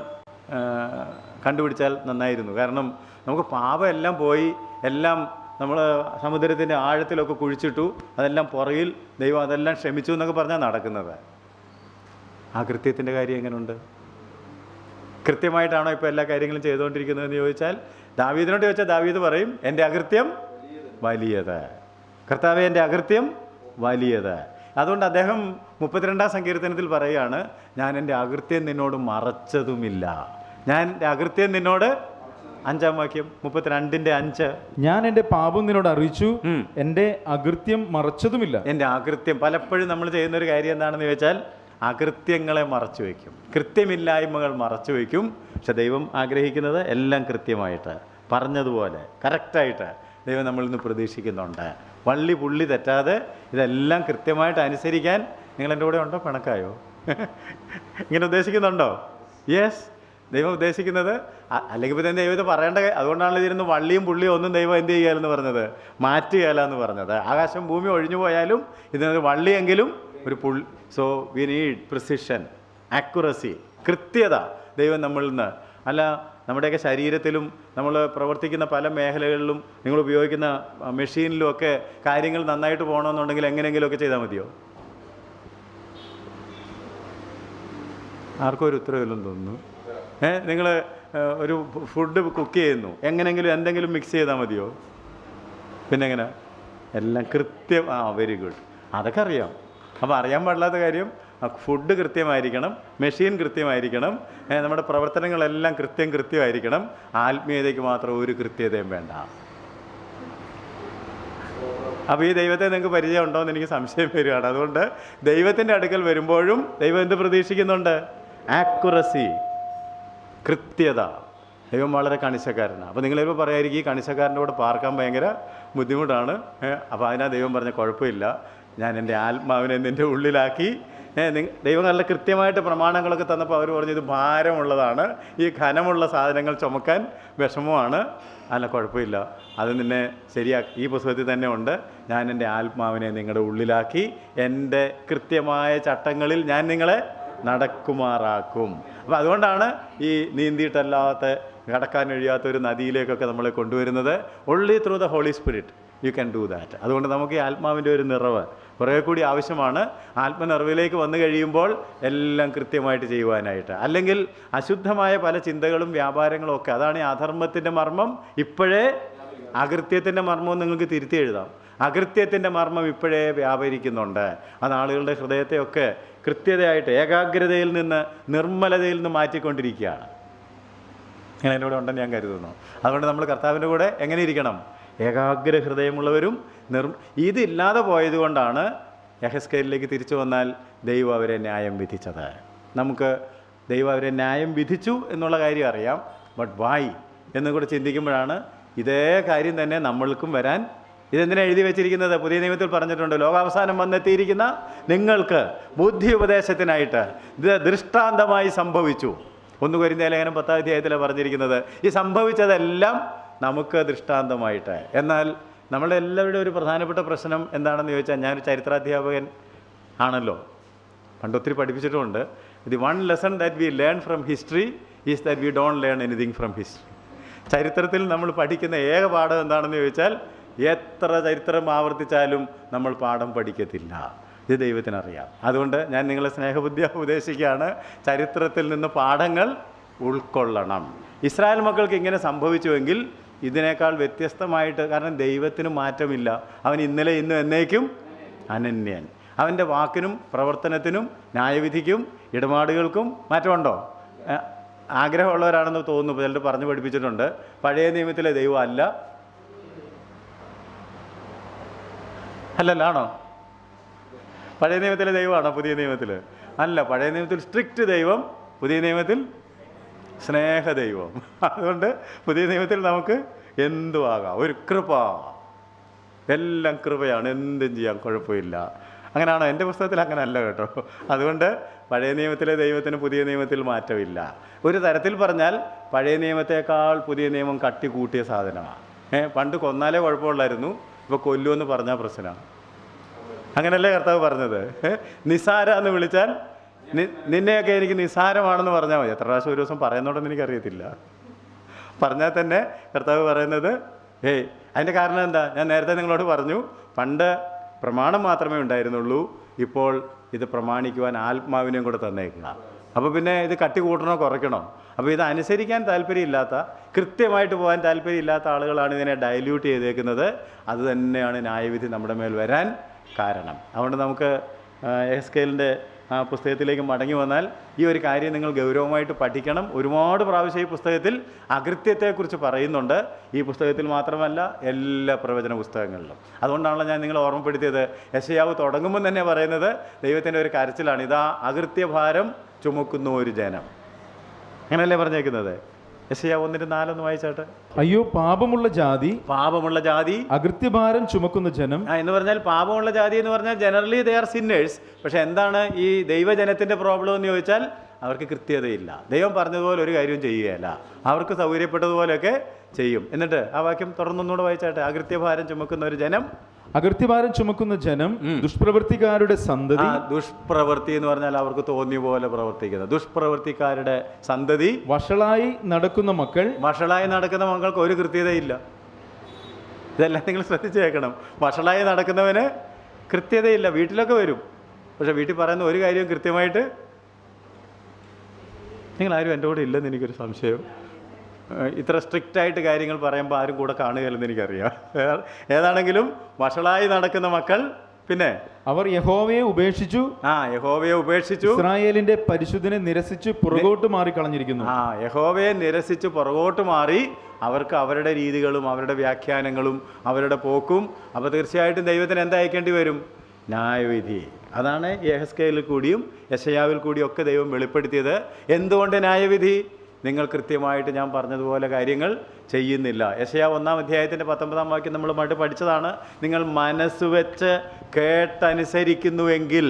കണ്ടുപിടിച്ചാൽ നന്നായിരുന്നു. കാരണം നമുക്ക് പാപം എല്ലാം പോയി, എല്ലാം നമ്മൾ സമുദ്രത്തിൻ്റെ ആഴത്തിലൊക്കെ കുഴിച്ചിട്ടു, അതെല്ലാം പുറകിൽ ദൈവം അതെല്ലാം ക്ഷമിച്ചു എന്നൊക്കെ പറഞ്ഞാൽ നടക്കുന്നത്. അകൃത്യത്തിൻ്റെ കാര്യം എങ്ങനെയുണ്ട്? കൃത്യമായിട്ടാണോ ഇപ്പോൾ എല്ലാ കാര്യങ്ങളും ചെയ്തുകൊണ്ടിരിക്കുന്നതെന്ന് ചോദിച്ചാൽ, ദാവീദിനോട് ചോദിച്ചാൽ ദാവീദ് പറയും, എൻ്റെ അകൃത്യം വലിയത്. കർത്താവേ, എൻ്റെ അകൃത്യം വലിയത്. അതുകൊണ്ട് അദ്ദേഹം 32-ാം സങ്കീർത്തനത്തിൽ പറയുകയാണ്, ഞാൻ എൻ്റെ അകൃത്യം നിന്നോട് മറച്ചതുമില്ല. ഞാൻ എൻ്റെ അകൃത്യം നിന്നോട്, 5-ാം വാക്യം 32:5, ഞാൻ എൻ്റെ പാപം നിന്നോട് അറിയിച്ചു, എൻ്റെ അകൃത്യം മറച്ചതുമില്ല. എൻ്റെ അകൃത്യം, പലപ്പോഴും നമ്മൾ ചെയ്യുന്നൊരു കാര്യം എന്താണെന്ന് ചോദിച്ചാൽ അകൃത്യങ്ങളെ മറച്ചു വയ്ക്കും, കൃത്യമില്ലായ്മകൾ മറച്ചു വയ്ക്കും. പക്ഷെ ദൈവം ആഗ്രഹിക്കുന്നത് എല്ലാം കൃത്യമായിട്ട് പറഞ്ഞതുപോലെ കറക്റ്റായിട്ട് ദൈവം നമ്മളിൽ നിന്ന് പ്രതീക്ഷിക്കുന്നുണ്ട്. വള്ളി പുള്ളി തെറ്റാതെ ഇതെല്ലാം കൃത്യമായിട്ട് അനുസരിക്കാൻ നിങ്ങൾ എൻ്റെ കൂടെ ഉണ്ടോ? പിണക്കായോ? ഇങ്ങനെ ഉദ്ദേശിക്കുന്നുണ്ടോ? യെസ്, ദൈവം ഉദ്ദേശിക്കുന്നത്. അല്ലെങ്കിൽ ഇപ്പോൾ ദൈവം ഇത് പറയേണ്ട, അതുകൊണ്ടാണല്ലോ ഇതിരുന്ന് വള്ളിയും പുള്ളിയും ഒന്നും ദൈവം എന്ത് ചെയ്യുകയെന്ന് പറഞ്ഞത്, മാറ്റുകയല്ലെന്ന് പറഞ്ഞത്. ആകാശം ഭൂമി ഒഴിഞ്ഞു പോയാലും ഇതിനൊരു വള്ളിയെങ്കിലും ഒരു so we need precision, accuracy, കൃത്യത ദൈവം നമ്മളിൽ നിന്ന്. അല്ല, നമ്മുടെയൊക്കെ ശരീരത്തിലും നമ്മൾ പ്രവർത്തിക്കുന്ന പല മേഖലകളിലും നിങ്ങൾ ഉപയോഗിക്കുന്ന മെഷീനിലുമൊക്കെ കാര്യങ്ങൾ നന്നായിട്ട് പോകണമെന്നുണ്ടെങ്കിൽ എങ്ങനെയെങ്കിലുമൊക്കെ ചെയ്താൽ മതിയോ? ആർക്കും ഒരു ഉത്തരവില്ലെന്ന് തോന്നുന്നു. നിങ്ങൾ ഒരു ഫുഡ് കുക്ക് ചെയ്യുന്നു, എങ്ങനെയെങ്കിലും എന്തെങ്കിലും മിക്സ് ചെയ്താൽ മതിയോ? പിന്നെ എങ്ങനെ? എല്ലാം കൃത്യം. വെരി ഗുഡ്, അതൊക്കെ അറിയാം. അപ്പോൾ അറിയാൻ പാടില്ലാത്ത കാര്യം, ഫുഡ് കൃത്യമായിരിക്കണം, മെഷീൻ കൃത്യമായിരിക്കണം, നമ്മുടെ പ്രവർത്തനങ്ങളെല്ലാം കൃത്യമായിരിക്കണം. ആത്മീയതയ്ക്ക് മാത്രം ഒരു കൃത്യതയും വേണ്ട. അപ്പോൾ ഈ ദൈവത്തെ നിങ്ങൾക്ക് പരിചയം ഉണ്ടോ എന്ന് എനിക്ക് സംശയം വരികയാണ്. അതുകൊണ്ട് ദൈവത്തിൻ്റെ അടുക്കൽ വരുമ്പോഴും ദൈവം എന്ത് പ്രതീക്ഷിക്കുന്നുണ്ട്? ആക്യുറസി, കൃത്യത. ദൈവം വളരെ കണിശക്കാരനാണ്. അപ്പോൾ നിങ്ങളിപ്പോൾ പറയായിരിക്കും ഈ കണിശക്കാരൻ്റെ കൂടെ പാർക്കാൻ ഭയങ്കര ബുദ്ധിമുട്ടാണ്. അപ്പോൾ അതിനാ ദൈവം പറഞ്ഞ കുഴപ്പമില്ല, ഞാൻ എൻ്റെ ആത്മാവിനെ നിൻ്റെ ഉള്ളിലാക്കി. ദൈവം നല്ല കൃത്യമായിട്ട് പ്രമാണങ്ങളൊക്കെ തന്നപ്പോൾ അവർ പറഞ്ഞു ഇത് ഭാരമുള്ളതാണ്, ഈ ഘനമുള്ള സാധനങ്ങൾ ചുമക്കാൻ വിഷമമാണ്. അല്ല, കുഴപ്പമില്ല, അത് നിന്നെ ശരിയാക്കി. ഈ പുസ്തകത്തിൽ തന്നെ ഉണ്ട്, ഞാൻ എൻ്റെ ആത്മാവിനെ നിങ്ങളുടെ ഉള്ളിലാക്കി എൻ്റെ കൃത്യമായ ചട്ടങ്ങളിൽ ഞാൻ നിങ്ങളെ നടക്കുമാറാക്കും. അപ്പോൾ അതുകൊണ്ടാണ് ഈ നീന്തിയിട്ടല്ലാത്ത കടക്കാൻ കഴിയാത്ത ഒരു നദിയിലേക്കൊക്കെ നമ്മളെ കൊണ്ടുവരുന്നത്. Only through the Holy Spirit you can do that. അതുകൊണ്ട് നമുക്ക് ഈ ആത്മാവിൻ്റെ ഒരു നിറവ് കുറേ കൂടി ആവശ്യമാണ്. ആത്മനിറവിലേക്ക് വന്നു കഴിയുമ്പോൾ എല്ലാം കൃത്യമായിട്ട് ചെയ്യുവാനായിട്ട്. അല്ലെങ്കിൽ അശുദ്ധമായ പല ചിന്തകളും വ്യാപാരങ്ങളും ഒക്കെ, അതാണ് ഈ അധർമ്മത്തിൻ്റെ മർമ്മം. ഇപ്പോഴേ അകൃത്യത്തിൻ്റെ മർമ്മം നിങ്ങൾക്ക് തിരുത്തി എഴുതാം. അകൃത്യത്തിൻ്റെ മർമ്മം ഇപ്പോഴേ വ്യാപരിക്കുന്നുണ്ട്. അത് ആളുകളുടെ ഹൃദയത്തെയൊക്കെ കൃത്യതയായിട്ട് ഏകാഗ്രതയിൽ നിന്ന് നിർമ്മലതയിൽ നിന്ന് മാറ്റിക്കൊണ്ടിരിക്കുകയാണ്. അങ്ങനെ എൻ്റെ കൂടെ ഉണ്ടെന്ന് ഞാൻ കരുതുന്നു. അതുകൊണ്ട് നമ്മൾ കർത്താവിൻ്റെ കൂടെ എങ്ങനെ ഇരിക്കണം? ഏകാഗ്ര ഹൃദയമുള്ളവരും ഇതില്ലാതെ പോയതുകൊണ്ടാണ് യഹെസ്കേലിലേക്ക് തിരിച്ചു വന്നാൽ ദൈവം അവരെ ന്യായം വിധിച്ചത്. നമുക്ക് ദൈവം അവരെ ന്യായം വിധിച്ചു എന്നുള്ള കാര്യം അറിയാം, ബട്ട് വൈ എന്ന് കൂടെ ചിന്തിക്കുമ്പോഴാണ് ഇതേ കാര്യം തന്നെ നമ്മൾക്കും വരാൻ. ഇതെന്തിനാണ് എഴുതി വെച്ചിരിക്കുന്നത്? പുതിയ നിയമത്തിൽ പറഞ്ഞിട്ടുണ്ട്, ലോകാവസാനം വന്നെത്തിയിരിക്കുന്ന നിങ്ങൾക്ക് ബുദ്ധി ഉപദേശത്തിനായിട്ട് ഇത് ദൃഷ്ടാന്തമായി സംഭവിച്ചു. 1 കൊരിന്ത്യർ ലേഖനം 10-ാം അധ്യായത്തിലാണ് പറഞ്ഞിരിക്കുന്നത്. ഈ സംഭവിച്ചതെല്ലാം നമുക്ക് ദൃഷ്ടാന്തമായിട്ട്. എന്നാൽ നമ്മളുടെ എല്ലാവരുടെയും ഒരു പ്രധാനപ്പെട്ട പ്രശ്നം എന്താണെന്ന് ചോദിച്ചാൽ, ഞാനൊരു ചരിത്രാധ്യാപകൻ ആണല്ലോ, പണ്ട് ഒത്തിരി പഠിപ്പിച്ചിട്ടുമുണ്ട്. The one lesson that we learn from history is that we don't learn anything from history. ചരിത്രത്തിൽ നമ്മൾ പഠിക്കുന്ന ഏക പാഠം എന്താണെന്ന് ചോദിച്ചാൽ, എത്ര ചരിത്രം ആവർത്തിച്ചാലും നമ്മൾ പാഠം പഠിക്കത്തില്ല. ഇത് ദൈവത്തിനറിയാം. അതുകൊണ്ട് ഞാൻ നിങ്ങളെ സ്നേഹബുദ്ധിയാ ഉപദേശിക്കുകയാണ്, ചരിത്രത്തിൽ നിന്ന് പാഠങ്ങൾ ഉൾക്കൊള്ളണം. ഇസ്രായേൽ മക്കൾക്ക് ഇങ്ങനെ സംഭവിച്ചുവെങ്കിൽ ഇതിനേക്കാൾ വ്യത്യസ്തമായിട്ട്, കാരണം ദൈവത്തിന് മാറ്റമില്ല, അവൻ ഇന്നലെ ഇന്നും എന്നേക്കും അനന്യൻ. അവൻ്റെ വാക്കിനും പ്രവർത്തനത്തിനും ന്യായവിധിക്കും ഇടപാടുകൾക്കും മാറ്റമുണ്ടോ? ആഗ്രഹമുള്ളവരാണെന്ന് തോന്നുന്നു, ചിലർ പറഞ്ഞു പഠിപ്പിച്ചിട്ടുണ്ട്. പഴയ നിയമത്തിലെ ദൈവം അല്ലല്ലാണോ? പഴയ നിയമത്തിലെ ദൈവമാണോ പുതിയ നിയമത്തിൽ? അല്ല, പഴയ നിയമത്തിൽ സ്ട്രിക്റ്റ് ദൈവം, പുതിയ നിയമത്തിൽ സ്നേഹ ദൈവം. അതുകൊണ്ട് പുതിയ നിയമത്തിൽ നമുക്ക് എന്തും ആകാം. ഒരു കൃപ, എല്ലാം കൃപയാണ്, എന്തും ചെയ്യാം, കുഴപ്പമില്ല. അങ്ങനെയാണോ? എൻ്റെ പുസ്തകത്തിൽ അങ്ങനെ അല്ല കേട്ടോ. അതുകൊണ്ട് പഴയ നിയമത്തിലെ ദൈവത്തിന് പുതിയ നിയമത്തിൽ മാറ്റമില്ല. ഒരു തരത്തിൽ പറഞ്ഞാൽ പഴയ നിയമത്തേക്കാൾ പുതിയ നിയമം കട്ടി കൂട്ടിയ സാധനമാണ്. പണ്ട് കൊന്നാലേ കുഴപ്പമുള്ളായിരുന്നു, ഇപ്പോൾ കൊല്ലുമെന്ന് പറഞ്ഞാൽ പ്രശ്നമാണ്. അങ്ങനെയല്ലേ കർത്താവ് പറഞ്ഞത്? നിസാര എന്ന് വിളിച്ചാൽ നിന്നെയൊക്കെ എനിക്ക് നിസാരമാണെന്ന് പറഞ്ഞാൽ മതി. എത്ര പ്രാവശ്യം ഒരു ദിവസം പറയുന്നുണ്ടെന്ന് എനിക്കറിയത്തില്ല. പറഞ്ഞാൽ തന്നെ കർത്താവ് പറയുന്നത് അതിൻ്റെ കാരണം എന്താ? ഞാൻ നേരത്തെ നിങ്ങളോട് പറഞ്ഞു, പണ്ട് പ്രമാണം മാത്രമേ ഉണ്ടായിരുന്നുള്ളൂ, ഇപ്പോൾ ഇത് പ്രമാണിക്കുവാൻ ആത്മാവിനെയും കൂടെ തന്നേക്കുക. അപ്പോൾ പിന്നെ ഇത് കട്ടി കൂട്ടണോ കുറയ്ക്കണോ? അപ്പോൾ ഇത് അനുസരിക്കാൻ താല്പര്യമില്ലാത്ത, കൃത്യമായിട്ട് പോകാൻ താല്പര്യമില്ലാത്ത ആളുകളാണ് ഇതിനെ ഡൈല്യൂട്ട് ചെയ്തേക്കുന്നത്. അത് തന്നെയാണ് ന്യായവിധി നമ്മുടെ മേൽ വരാൻ കാരണം. അതുകൊണ്ട് നമുക്ക് യഹെസ്കേലിൻ്റെ പുസ്തകത്തിലേക്ക് മടങ്ങി വന്നാൽ ഈ ഒരു കാര്യം നിങ്ങൾ ഗൗരവമായിട്ട് പഠിക്കണം. ഒരുപാട് പ്രാവശ്യം ഈ പുസ്തകത്തിൽ അകൃത്യത്തെക്കുറിച്ച് പറയുന്നുണ്ട്. ഈ പുസ്തകത്തിൽ മാത്രമല്ല, എല്ലാ പ്രവചന പുസ്തകങ്ങളിലും. അതുകൊണ്ടാണല്ലോ ഞാൻ നിങ്ങളെ ഓർമ്മപ്പെടുത്തിയത്. യെശയ്യാവ് തുടങ്ങുമ്പോൾ തന്നെ പറയുന്നത് ദൈവത്തിൻ്റെ ഒരു കരച്ചിലാണ്, ഇതാ അകൃത്യഭാരം ചുമക്കുന്ന ഒരു ജനം. അങ്ങനെയല്ലേ പറഞ്ഞേക്കുന്നത്? യെശയ്യാവ് 1:4 വായിച്ചാട്ടെ. അയ്യോ പാപമുള്ള ജാതി, അകൃത്യഭാരം ചുമക്കുന്ന ജനം. എന്ന് പറഞ്ഞാൽ പാപമുള്ള ജാതി എന്ന് പറഞ്ഞാൽ ജനറലി ദേ ആർ സിന്നേഴ്സ്. പക്ഷെ എന്താണ് ഈ ദൈവജനത്തിൻ്റെ പ്രോബ്ലം എന്ന് ചോദിച്ചാൽ, അവർക്ക് കൃത്യതയില്ല. ദൈവം പറഞ്ഞതുപോലെ ഒരു കാര്യവും ചെയ്യുകയല്ല, അവർക്ക് സൗകര്യപ്പെട്ടതുപോലെയൊക്കെ ചെയ്യും. എന്നിട്ട് ആ വാക്യം തുടർന്നൊന്നുകൂടെ വായിച്ചാട്ടെ. അകൃത്യഭാരം ചുമക്കുന്ന ഒരു ജനം, അകൃത്യഭാരം ചുമക്കുന്ന ജനം, ദുഷ്പ്രവൃത്തിക്കാരുടെ സന്തതി. ദുഷ്പ്രവൃത്തി എന്ന് പറഞ്ഞാൽ അവർക്ക് തോന്നിയ പോലെ പ്രവർത്തിക്കുന്നത് ദുഷ്പ്രവൃത്തിക്കാരുടെ സന്തതി. വഷളായി നടക്കുന്ന മക്കൾക്ക് ഒരു കൃത്യതയില്ല. ഇതെല്ലാം നിങ്ങൾ ശ്രദ്ധിച്ചു കേൾക്കണം. വഷളായി നടക്കുന്നവന് കൃത്യതയില്ല. വീട്ടിലൊക്കെ വരും, പക്ഷെ വീട്ടിൽ പറയുന്ന ഒരു കാര്യവും കൃത്യമായിട്ട്. നിങ്ങളാരും എൻ്റെ കൂടെ ഇല്ലെന്ന് എനിക്കൊരു സംശയം. ഇത്ര സ്ട്രിക്റ്റായിട്ട് കാര്യങ്ങൾ പറയുമ്പോൾ ആരും കൂടെ കാണുകയില്ലെന്ന് എനിക്കറിയാം. ഏതാണെങ്കിലും വഷളായി നടക്കുന്ന മക്കൾ പിന്നെ അവർ യഹോവയെ ഉപേക്ഷിച്ചു, യഹോവയെ ഉപേക്ഷിച്ചു, ഇസ്രായേലിന്റെ പരിശുദ്ധനെ നിരസിച്ച് പുറകോട്ട് മാറിക്കളഞ്ഞിരിക്കുന്നു. യഹോവയെ നിരസിച്ച് പുറകോട്ട് മാറി അവർക്ക് അവരുടെ രീതികളും അവരുടെ വ്യാഖ്യാനങ്ങളും അവരുടെ പോക്കും. അപ്പോൾ തീർച്ചയായിട്ടും ദൈവത്തിന് എന്താ അയക്കേണ്ടി വരും? ന്യായവിധി. അതാണ് യെഹെസ്കേലിൽ കൂടിയും യെശയ്യാവിൽ കൂടിയും ഒക്കെ ദൈവം വെളിപ്പെടുത്തിയത്. എന്തുകൊണ്ട് ന്യായവിധി? നിങ്ങൾ കൃത്യമായിട്ട് ഞാൻ പറഞ്ഞതുപോലെ കാര്യങ്ങൾ ചെയ്യുന്നില്ല. യെശയ്യാവ് 1-ാം അധ്യായത്തിൻ്റെ 19-ാം വാക്യം നമ്മൾ മറ്റ് പഠിച്ചതാണ്. നിങ്ങൾ മനസ്സ് വെച്ച് കേട്ടനുസരിക്കുന്നുവെങ്കിൽ,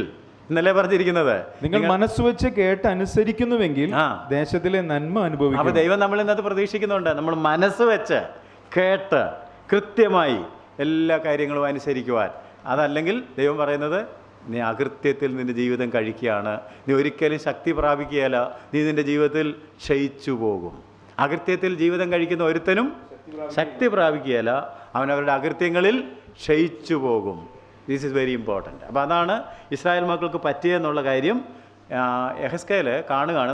ഇന്നലെ പറഞ്ഞിരിക്കുന്നത്, നിങ്ങൾ മനസ്സുവെച്ച് കേട്ടനുസരിക്കുന്നുവെങ്കിൽ ദേശത്തിലെ നന്മ അനുഭവിക്കും. അപ്പോൾ ദൈവം നമ്മൾ ഇന്നത്തെ പ്രതീക്ഷിക്കുന്നുണ്ട്. നമ്മൾ മനസ്സ് വെച്ച് കേട്ട് കൃത്യമായി എല്ലാ കാര്യങ്ങളും അനുസരിക്കുവാൻ. അതല്ലെങ്കിൽ ദൈവം പറയുന്നത്, നീ അകൃത്യത്തിൽ നിൻ്റെ ജീവിതം കഴിക്കുകയാണ്, നീ ഒരിക്കലും ശക്തി പ്രാപിക്കുകയല്ല, നീ നിൻ്റെ ജീവിതത്തിൽ ക്ഷയിച്ചു പോകും. അകൃത്യത്തിൽ ജീവിതം കഴിക്കുന്ന ഒരുത്തനും ശക്തി പ്രാപിക്കുകയല്ല, അവനവരുടെ അകൃത്യങ്ങളിൽ ക്ഷയിച്ചു പോകും. This is very important. അപ്പോൾ അതാണ് ഇസ്രായേൽ മക്കൾക്ക് പറ്റിയെന്നുള്ള കാര്യം യെഹെസ്കേൽ കാണുകയാണ്.